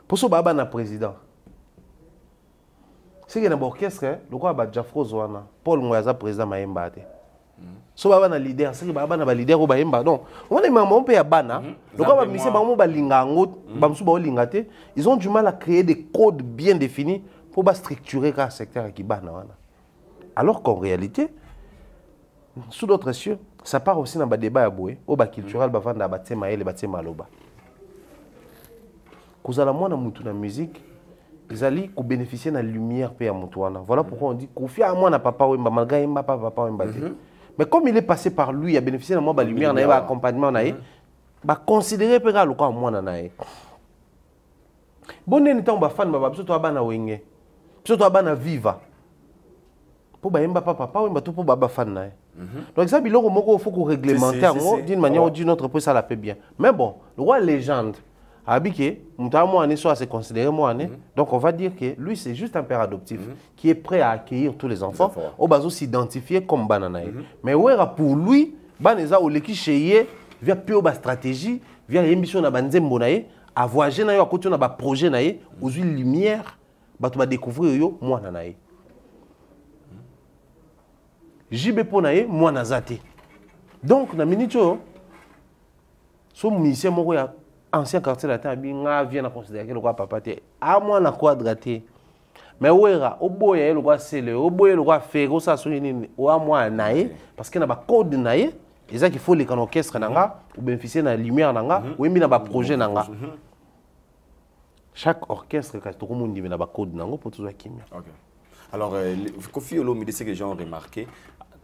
Pour ce baba na président. C'est que na orchestre le quoi ba Jafro Zwana Paul Ngoyaza président Maemba te. So baba na leader c'est que baba na ba leader o ba Maemba non. On est maman pe ya bana. Le quoi ba mise ba mo ba linga ngo ba msu ba linga te. Ils ont du mal à créer des codes bien définis pour ba structurer un secteur qui bana wana. Alors qu'en réalité sous d'autres cieux ça part aussi dans ba débat ya boé au ba culturel ba vanda ba tema ele ba tema loba. Kozala mwana mutu na musique ils allaient bénéficier de la lumière pe ya mutu wana. Voilà pourquoi on dit confie à moi na papa wemba malgré mba papa wemba. Mais comme il est passé par lui, il a bénéficié de la lumière, il a accompagnement, il a considéré que le moi. Bon, il y a un fan, il y a un surtout abana viva pour bayemba papa ou tout pour baba fan na. Donc ça biloko moko faut qu'on réglementer d'une manière ou d'une autre pour ça la paix bien. Mais bon, le roi légende Abike, Moutamo soit c'est considéré moi donc on va dire que lui c'est juste un père adoptif qui est prêt à accueillir tous les enfants au bazo s'identifier comme banana. Mais ouais pour lui, baneza ou leki cheye via pio ba stratégie, via ambition na banzembo na ye, à voyager na yo à côté na ba projet na ye, aux lumière, ba tu va découvrir yo moi na ye. Jibe po na ye moi na zate. Donc na minito so musicien moko ya ancien quartier latin nga vient à considérer que le roi papa te à moi na quadraté mais ouera oboya le roi sele oboya le roi ferro ça so nini o à moi nae parce que na ba code nae et ça qu'il faut les can orchestre nanga ou bénéficier na lumière nanga ou mi na ba projet nanga chaque orchestre ka to monde na ba code nanga pour tout ça kimia. OK. Alors Kofi Olomide, c'est que les gens ont remarqué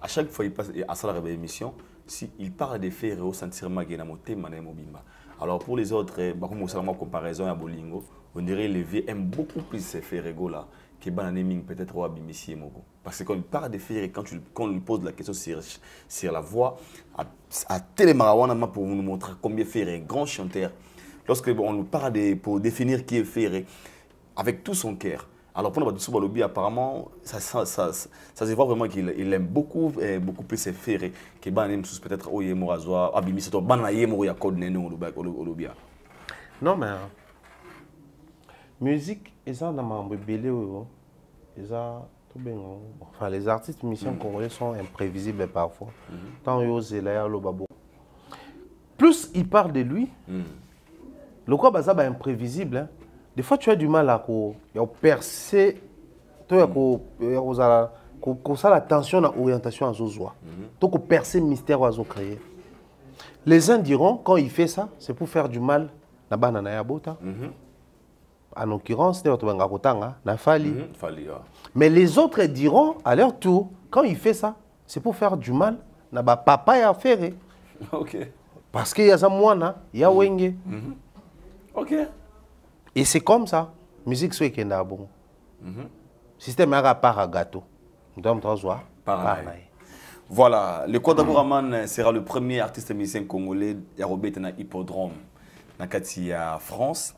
à chaque fois il passe à sa émission si il parle de faire ressentir magena moté mané mobimba. Alors pour les autres, comme comparaison à Bolingo, on dirait les vieux aiment beaucoup plus ces ferrego là que Bananaming peut-être au Abimisi et Mogo. Parce que quand il parle de faire, quand on lui pose la question sur la voix, à Télémarawana pour nous montrer combien Ferré est grand chanteur. Lorsque on nous parle pour définir qui est Ferré, avec tout son cœur. Alors pour nous, Balobi, apparemment, ça se voit vraiment qu'il aime beaucoup plus ses ferrés que Bananaming peut-être au Yemorazoa, Abimisi, Bananaye Moria Code Neno Olobia. Non mais musique, ils ont un belé, ils ont tout bien. Enfin, les artistes musiciens congolais sont imprévisibles parfois. Tant ils là le babo. Plus il parle de lui, le quoi bazaba imprévisible. Hein. Des fois, tu as du mal à percer, à la tension à l'orientation à Zozoa. Tu as percer le mystère à créer. Les uns diront, quand il fait ça, c'est pour faire du mal à Banana Yabota. En l'occurrence, c'est Fali. Mais les autres diront, à leur tour, quand il fait ça, c'est pour faire du mal à Papa et Ferré. Parce qu'il y a ça, moi, il y a Wenge. OK. Et c'est comme ça. Musique soit qui est bon. Système à part à gâteau. Voilà, le Kwadabouraman sera le premier artiste musicien congolais à Robert na Hippodrome na Katia France.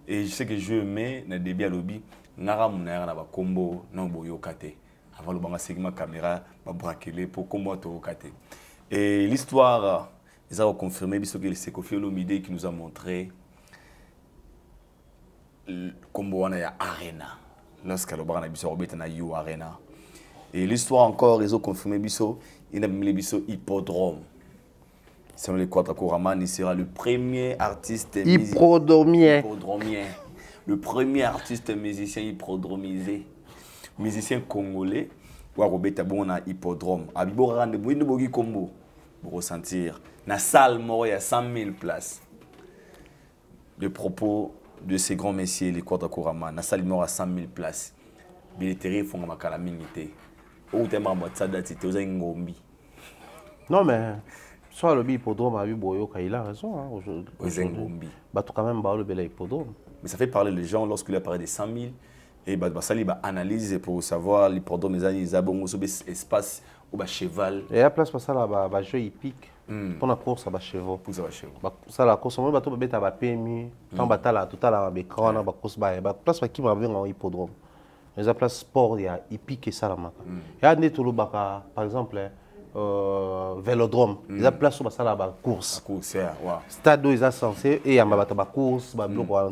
Et je sais que je mets na début à lobby nara munara na ba combo na boyo kate. Avant le banga segment caméra ba braquer pour combo to kate. Et l'histoire ils ont confirmé biso que c'est Kofi Olomide qui nous a montré combo wana ya arena lorsque le banga na biso Robert na You Arena. Et l'histoire encore ils ont confirmé biso il a mis biso Hippodrome. Selon les Kwadabouraman, il sera le premier artiste hippodromien. Le premier artiste musicien hippodromisé. Musicien congolais. Ou à Robert Tabona Hippodrome. À Bibo rendez-vous, il y a combo. Pour ressentir. La salle, il y a 100 000 places. Le propos de ces grands messieurs, les Kwadabouraman. La salle, il y a 100 000 places. Billetterie, il faut que je minité. Ou tu as non, mais. Soit le hippodrome il a raison. Quand même le hippodrome. Mais ça fait parler les gens lorsqu'il a parlé des 100 000. Et ça analyse pour savoir l'hippodrome, ils ont un espace où cheval. Et à place pour ça, il jeu hippique. Pour la course, il cheval. Pour ça, la course, on va tout mettre PMU. Tant batala, tout à l'heure, écran, la course, place qui m'a vu en hippodrome. Les places sport, il y a hippique et ça. Il y a des tout par exemple. Vélodrome, ils ont place sur la course. Stade où ils sont censés et il y a une course,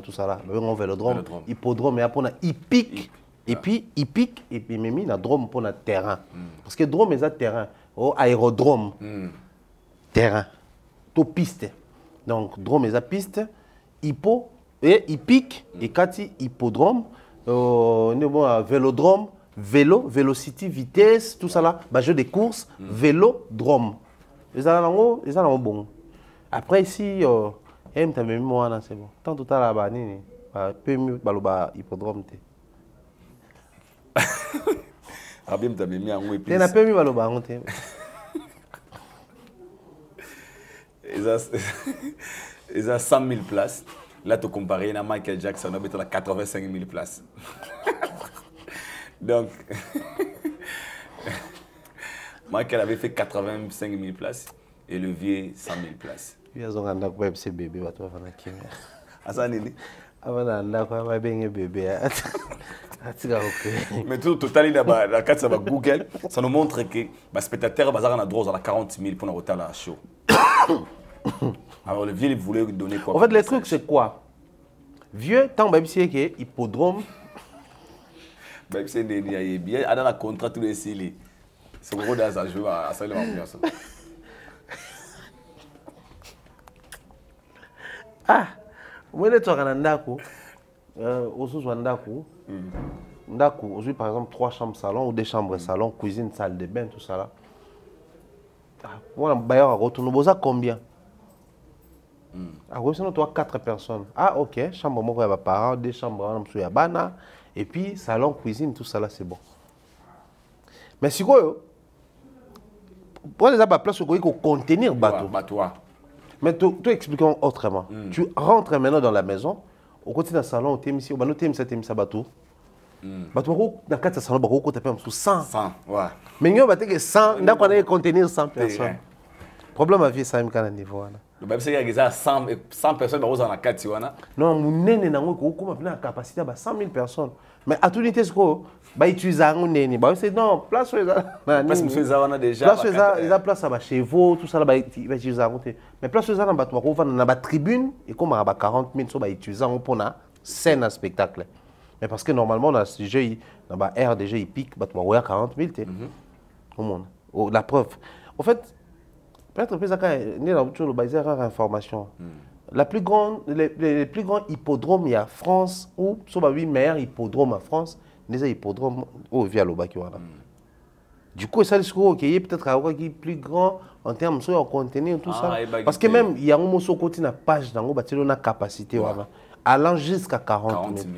tout ça là. Vélodrome, hippodrome, et après hippique. Et puis hippique et puis même il y a drome pour le terrain. Parce que drome est un terrain, aérodrome, terrain, tout piste. Donc drome est un piste, hippo et hippique et kati hippodrome, vélodrome. Vélo, vélocity, vitesse, tout ça là, jeu de course, vélodrome. Ils ont bon. Après ici, c'est bon. Tant tout à l'heure, peu mieux, hippodrome. Il a peu mieux, ils ont 100 000 places. Là, tu compares à Michael Jackson, on a 85 000 places. Donc, Michael avait fait 85 000 places et le vieux 100 000 places. Il y a un endroit où c'est bébé, tu vas faire un kim. Asanini. Avant d'endroit où il y a un bébé. Mais tout total, la carte ça va Google, ça nous montre que les spectateurs bazar na droit à 40 000 pour notre la show. Alors le vieux il voulait donner quoi? En fait, le truc c'est quoi? Vieux, tant que c'est que hippodrome. Même si il y a bien, dans la contrat tous les six, c'est gros dans un jeu à ça le ambiance. Ah, moi je suis en Ndako, au Ndako. Ndako, aujourd'hui par exemple 3 chambres salon ou 2 chambres salon, cuisine, salle de bain, tout ça là. Moi, le bailleur a retourné, vous avez combien? Ah oui, sinon, tu as 4 personnes. Ah ok, chambre, moi, il y a parents, 2 chambres, il y a bana, et puis salon, cuisine, tout ça là, c'est bon. Mais si vous pour les place, il faut contenir le bateau. Mais tu expliques autrement. Tu rentres maintenant dans la maison, au côté d'un salon, tu es ici, tu es ici, bateau. Bateau, dans 4 salons, tu as 100. 100, ouais. Mais nous, on a 100, on a contenir 100 personnes. Le problème à vie, c'est un niveau. Même si il y a 100 personnes dans la 4, non, mon nez n'a pas la capacité à 100 000 personnes. Mais à tout l'été, ce qu'on utilise, c'est non, place où ils ont déjà. Place où ils ont place à chevaux, tout ça, ils utilisent. Mais place où ils ont la tribune, et comme il y a 40 000, ils utilisent pour la scène à spectacle. Mais parce que normalement, dans ce jeu, dans la air déjà, il pique, il y a 40 000 au monde. La preuve. En fait, peut-être que c'est une information. Les plus grands hippodromes, il y a France, ou les meilleurs hippodromes en France, les hippodromes via le bac. Du coup, ça est peut-être plus grand en termes de contenu, tout ça. Parce que même, il y a un mot sur côté de la page, dans la capacité, allant jusqu'à 40 000.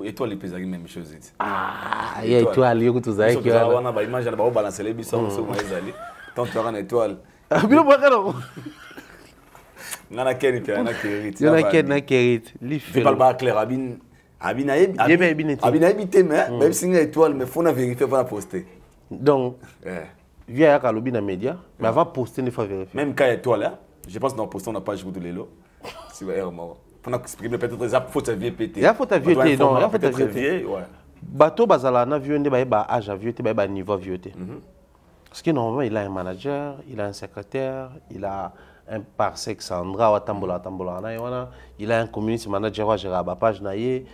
Étoile les pesagis même chose. Ah, il y a étoile, il y a tout ça. Il y a une image de balancer les bissons sur moi ezali. Tant tu as une étoile. Ah, bien pas alors. Ngana ken puis ngana kérit. Il y en a ken na kérit. Li fait pas le bar clair abin habité mais même si une étoile mais faut na vérifier pour la poster. Donc via ya lobi na média mais avant poster il faut vérifier. Même quand étoile je pense dans poster on n'a pas joué de l'élo. Si va mort. Pour exprimer peut-être des fautes à vieux pété. Il y a faute à vieux pété, non, il y a faute à vieux pété. Ouais. Bateau bazala na vieux ndé ba âge à vieux té ba niveau vieux té. Parce que normalement il a un manager, il a un secrétaire, il a un parsec Sandra ou tambola na yona, il a un community manager wa gérer ba page na yé,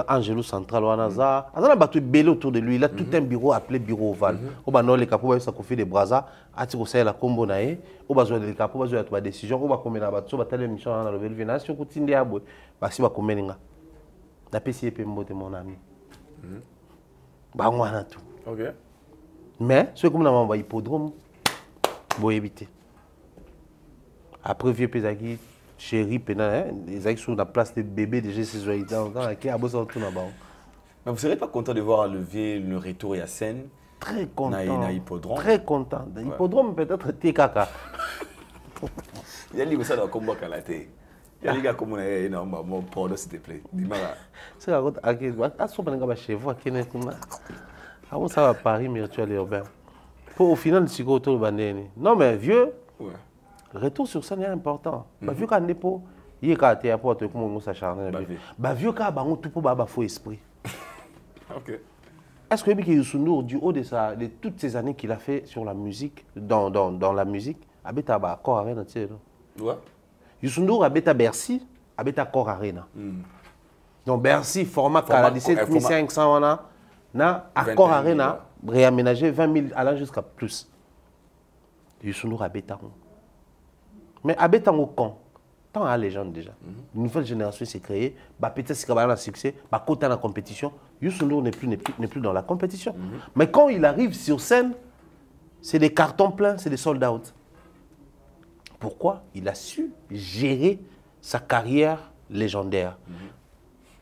Angelo central wana za. Azana bateau belé autour de lui, il a tout un bureau appelé bureau ovale. Au ba no les capos ça confie des brasa, ati ko ça la combo na yé, au ba zo les capos ba zo ya ba décision, au ba komé na bateau ba telle mission na le vénération ko tindi abo. Ba si ba komé nga. Na pesi pe mbote mon ami. Ba ngwana tout. OK. Mais ce comme on va hippodrome pour éviter. Après vieux pesagi chéri pena les aïs sur la place des bébés déjà ces joyeux dans qui a besoin tout là-bas. Mais vous serez pas content de voir le retour à scène? Très content. Na hippodrome. Très content. Hippodrome peut-être t'es caca. Il y a les ça dans combat kalaté. Il y a les gars comme on est non mon pardon s'il te plaît. Dis-moi là. C'est la route à qui à son ben chez vous à qui n'est tout là. Ah ça va Paris virtuel urbain. Pour au final si go tout bandeni. Non mais vieux. Ouais. Retour sur scène est important. Bah vieux quand dépôt, il est à pour te comme on s'acharne. Bah vieux quand bango tout pour ba faux esprit. OK. Est-ce que Youssou N'Dour du haut de toutes ces années qu'il a fait sur la musique dans la musique, abeta ba corps arena tu sais. Ouais. Youssou N'Dour abeta Bercy, abeta corps arena. Donc Bercy format 17 500 wana na accord arena réaménagé 20 000 allant jusqu'à plus. Youssou N'Dour abeta. Mais abeta au camp. Tant à légende déjà. Une nouvelle génération s'est créée, bah peut-être qu'il va avoir un succès, bah côté dans la compétition, Youssou N'Dour n'est plus dans la compétition. Mais quand il arrive sur scène, c'est des cartons pleins, c'est des sold out. Pourquoi? Il a su gérer sa carrière légendaire.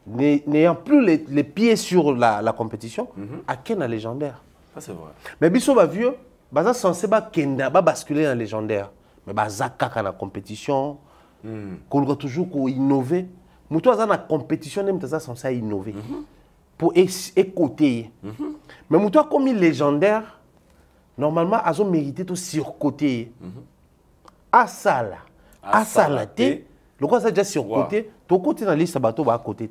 N'ayant plus les pieds sur la compétition, à quel est légendaire? Ça c'est vrai. Mais Bisso va vieux, bah censé basculer dans légendaire. Mais bah Zaka dans la compétition, qu'on doit toujours innover. Moutou a la compétition, même censé innover. Pour écouter. Mais Moutou a comme légendaire, normalement, a mérité de surcoter. À ça là. À ça là. Le quoi ça déjà surcoté, tu côté dans la liste, bateau à côté.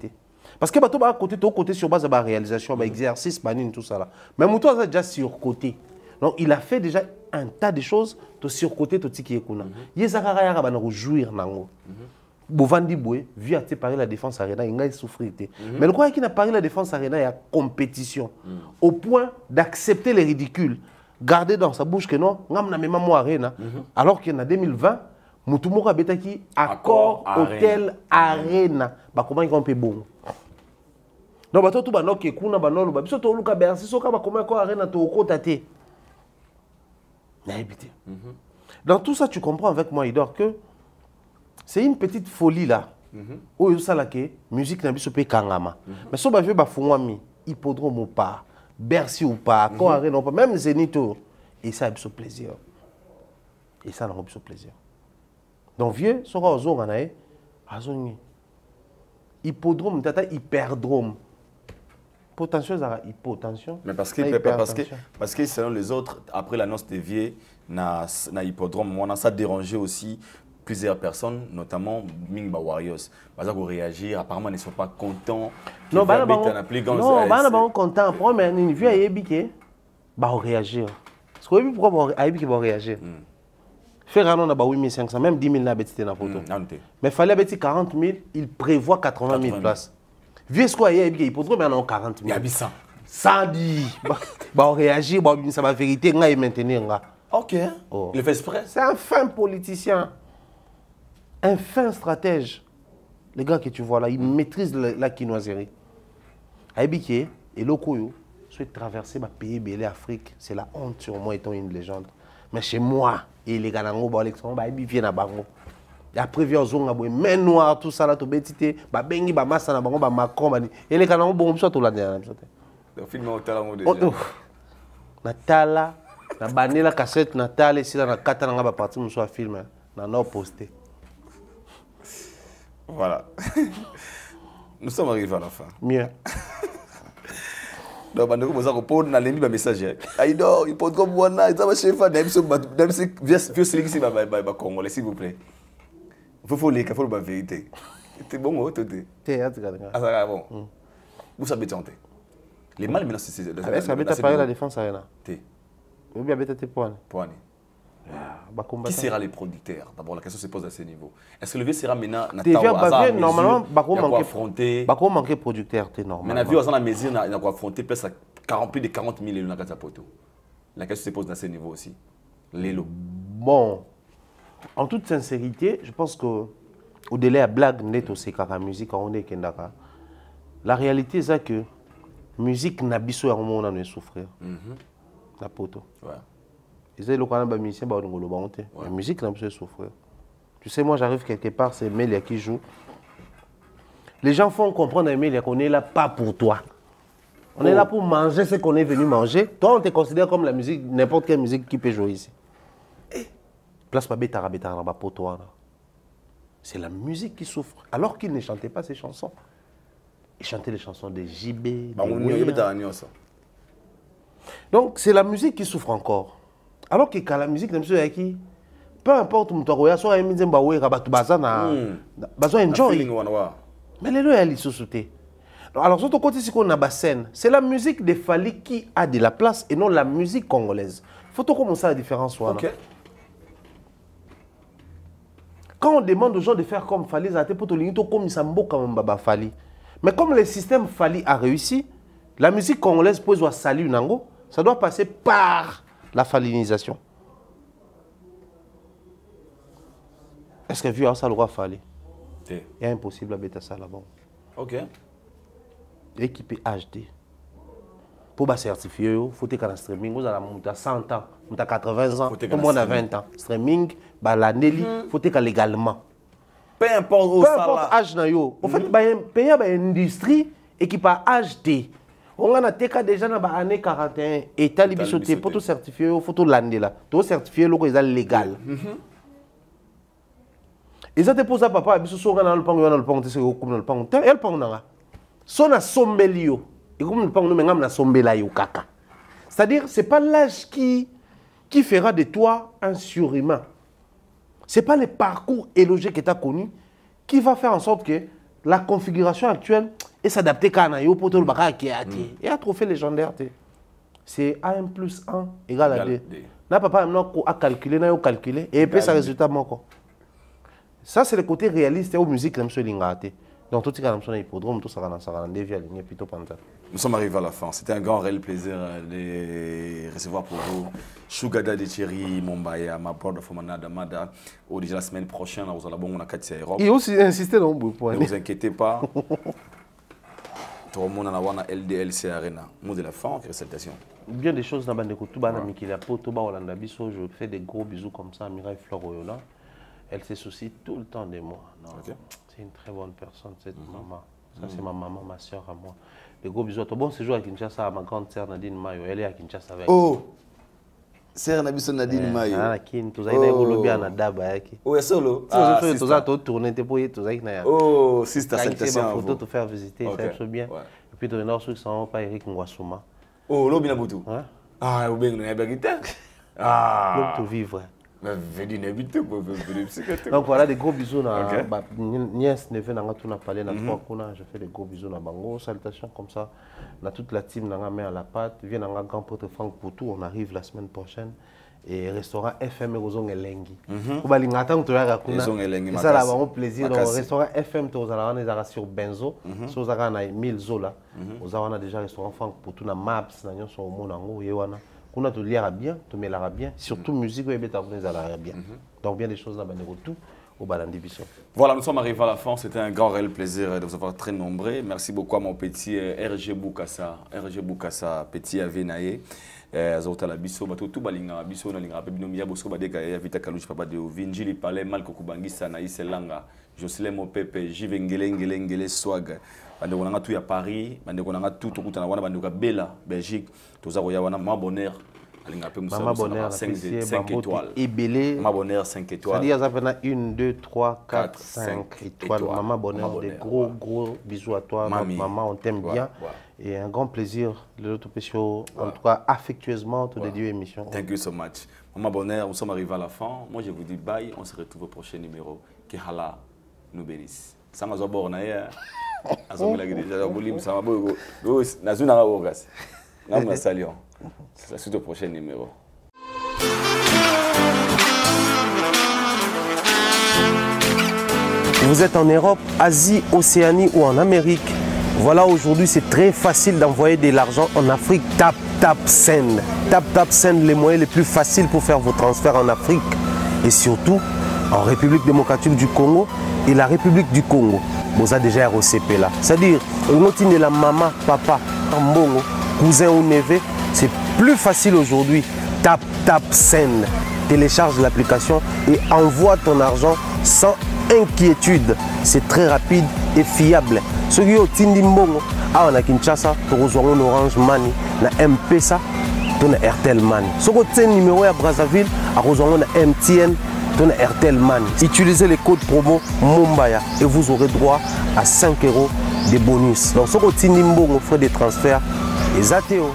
Parce que bateau à côté, tu côté sur base de la réalisation, exercice, tout ça là. Mais Moutou a déjà surcoté. Donc il a fait déjà un tas de choses, tu surcoté, tu tiki ekuna. Yezakara ya ba na jouir nango. Bovandi Boué, vu à Paris la défense arena, il a souffert. Mais le quoi qu'il n'a pas la défense arena, il y a compétition. Au point d'accepter les ridicules. Garder dans sa bouche que non, on a même arena. Alors qu'il y en a 2020, Moutoumora Betaki, Accord Hôtel Arena. Comment il peut bon? Non, bah, tout bano qui kuna banolo, bah, biso to luka bersi, so kaba comment Accord Arena to kotate. Dans tout ça, tu comprends avec moi, Idor, que c'est une petite folie là. Où il y a la musique n'a pas kangama. Mais si on veut faire hippodrome ou pas, Bercy ou pas, Accord Arena ou pas, même Zénito, et ça a besoin de plaisir. Et ça n'a pas besoin de plaisir. Donc, vieux, ce qu'on a dit, hippodrome, tata hyperdrome. Potentiel, ça a hypotension. Mais parce que selon les autres, après l'annonce de Vieux, na hippodrome, on a ça dérangé aussi plusieurs personnes, notamment Mingba Warriors. Parce qu'ils réagir, apparemment ils ne sont pas contents. Non, ils ne sont pas contents. Pourquoi ils vont réagir? Réagir. Pourquoi ils vont réagir? Faire un an à 8500, même 10 000 na betité na photo. Mais il fallait betiter 40 000, il prévoit 80 000 places. Vieux ce qu'il y a, il peut trouver maintenant 40 000. Il y a 100. 110. Réagir, ça va vérité, on va maintenir. Ok. Il fait exprès. C'est un fin politicien. Un fin stratège. Les gars que tu vois là, ils maîtrisent la quinoiserie. Aïbike et Lokoyo, souhaite traverser ma pays, l'Afrique. C'est la honte sur moi étant une légende. Mais chez moi, et les gars, ils viennent à Bango. Et après, ils ont des mains noires, tout ça, là, tout bétité, bengi, massa, Macron, et les gars, ils ont tout là. Le film au talent déjà. Natala, na banné la cassette, Natala, ici, dans la carte, on va partir, on soit filmé, on a posté. Voilà. Nous sommes arrivés à la fin. Mieux. Donc, on va répondre à un message. Aïdo, il peut être comme moi, il va chez Fan, Congolais, s'il vous plaît. Il faut les la vérité. C'est bon, tout est. Ah, bon. Vous savez chanter. Les mal maintenant, c'est. Est-ce que tu as parlé de la défense arena? Oui, bien, tu as point. Qui sera les producteurs? D'abord, la question se pose à ce niveau. Est-ce que le vieux sera maintenant normalement, affronter Bako manquer producteur, tu es normal. Mais la vie, à mesure, il a affronter plus de 40 000 euros dans la poto. La question se pose à ce niveau aussi. L'élo. Bon, en toute sincérité, je pense que au-delà de blague net aussi quand la musique on est kendaka. La réalité c'est que musique n'a biso ya moment on a souffrir. La poto. Ouais. Ils ont le musicien la musique n'a pas souffrir. Tu sais, moi j'arrive quelque part, c'est Melia qui joue. Les gens font comprendre à Melia qu'on est là pas pour toi. On est là pour manger ce qu'on est venu manger. Toi, on te considère comme la musique, n'importe quelle musique qui peut jouer ici. Place pas bétara pour toi. C'est la musique qui souffre. Alors qu'il ne chantait pas ses chansons. Il chantait les chansons de JB. Donc c'est la musique qui souffre encore. Alors que quand la musique, peu importe où tu es, soit tu as enjoy. Mais les deux, elles sont sous-soutés. Alors, surtout côté si on a la scène, c'est la musique de Fali qui a de la place et non la musique congolaise. Il faut commencer à la différence. Okay. Quand on demande aux gens de faire comme Fali, Fali. Mais comme le système Fali a réussi, la musique congolaise peut être salut nango, ça doit passer par la falinisation. Est-ce que vu ça le roi Fali? Il est impossible à mettre ça là-bas. Ok. Équipé HD. Pour certifier, il faut que le streaming, vous avez 100 ans, 80 ans, au moins 20 ans. Streaming, il faut que légalement. Peu importe où ça va. Âge en fait, il y a une industrie équipée HD. On a déjà dans les années 41, État libisoté, pour tout certifier, il faut tout l'année là. Tout certifier, c'est légal. Ils ont déposé papa, ils sont allés dans le pont, ils sont allés dans le pont, ils sont allés son a sombelio et comme le pont nous même na sombela yo kaka. C'est-à-dire c'est pas l'âge qui fera de toi un surhumain. C'est pas le parcours élogé que tu as connu qui va faire en sorte que la configuration actuelle est s'adapter à na yo pour tout le baka qui a été. Et un trophée légendaire c'est 1 plus 1 égale à 2. Na papa maintenant a calculé na yo calculer et puis ça résultat moko. Ça c'est le côté réaliste au musique comme sur l'ingate. Donc, tout ce qui est hippodrome, tout ça, plutôt pendant. Nous sommes arrivés à la fin. C'était un grand réel plaisir de recevoir pour vous Shugada de Thierry, Mombaya, ma porte de Fomana Damada. Déjà la semaine prochaine, nous allons avoir 4 Europe. Et aussi insister dans le point. Ne vous inquiétez pas. Tout le monde en a LDLC Arena. Mot de la fin, félicitations. Bien des choses dans le bande de Mikila Poto, Holanda Bisso. Je fais des gros bisous comme ça à Mireille Floroyola. Elle se soucie tout le temps de moi. Okay. C'est une très bonne personne, cette maman. Ça, c'est ma maman, ma soeur à moi. Des gros bisous. Bon séjour à Kinshasa, à ma grande sœur Nadine Mayo. Elle est à Kinshasa avec. Oh! Sœur Nadine Mayo. Ah, Kin, tu as une lobby à Nadaba. Oh, solo. Tu as tourné, tu as oh, sister, c'est une photo te faire visiter, c'est bien. Et puis, tu as une autre qui s'en pas Eric Ngwasuma. Oh, lobby na Boutou. Ah, ou bien, on a bien ah, lobby vivre. Donc voilà, des gros bisous na nièce neveu nanga tout na parlé na trois kuna, je fais des gros bisous na bango, salutations comme ça na toute la team nanga met à la pâte, vient nanga grand pote Franck Poutou, on arrive la semaine prochaine et restaurant FM Rozong Elengi. Ko balinga tant to ya kuna. Ça là vraiment plaisir donc restaurant FM to za on est sur Benzo, so za na 1000 zola. On a déjà restaurant Franck Poutou na Maps na nyo so mo nango yewana. On a tout lire bien, tout mêlera bien, surtout musique, bien. Donc bien des choses là-bas, tout au Balandi Bisso. Voilà, nous sommes arrivés à la fin. C'était un grand réel plaisir de vous avoir très nombreux. Merci beaucoup à mon petit RG Boukassa, petit Avenaye. Azotala Bisso, tout balinga Bisso na linga pebino miya bosko badeka ya vita kaluchi papa de Vinjili Palais Malko Kubangisa na Iselanga, Jocelyn Mopepe, Jivengele Swag. Bande konanga tout ya Paris, bande konanga tout okutana wana bande ka Bella, Belgique, toza koya wana ma bonheur. Alinga pe musa 5 étoiles. Ebele. Ma bonheur 5 étoiles. C'est-à-dire ça fait 1 2 3 4 5 étoiles. Maman bonheur, des gros bisous à toi. Maman, on t'aime bien. Et un grand plaisir de l'autre show, en tout cas affectueusement, te dédier l'émission. Thank you so much. Maman bonheur, nous sommes arrivés à la fin. Moi je vous dis bye, on se retrouve au prochain numéro. Que Allah nous bénisse. Ça m'a zobor na ya. Azongela déjà bolim ça m'a beau. Nazuna ogas. Nous saluons. C'est la suite au prochain numéro. Vous êtes en Europe, Asie, Océanie ou en Amérique. Voilà, aujourd'hui c'est très facile d'envoyer de l'argent en Afrique. Tap Send. Tap Send, les moyens les plus faciles pour faire vos transferts en Afrique. Et surtout en République démocratique du Congo et la République du Congo. Vous avez déjà ROCP là. C'est-à-dire, on de la maman, papa, mbongo, cousin ou neveu. C'est plus facile aujourd'hui. Tap Send. Télécharge l'application et envoie ton argent sans inquiétude. C'est très rapide et fiable. Ceux qui ont Tindi Mbongo, on a Kinshasa, tu reçois un Orange Money, na M-Pesa, tu as Airtel Money. Ceux qui ont un numéro à Brazzaville, tu reçois un MTN, tu as Airtel Money. Utilisez les codes promo Mombaya et vous aurez droit à 5 € de bonus. Donc ceux qui ont Tindi Mbongo, frais de transfert, et Zateo.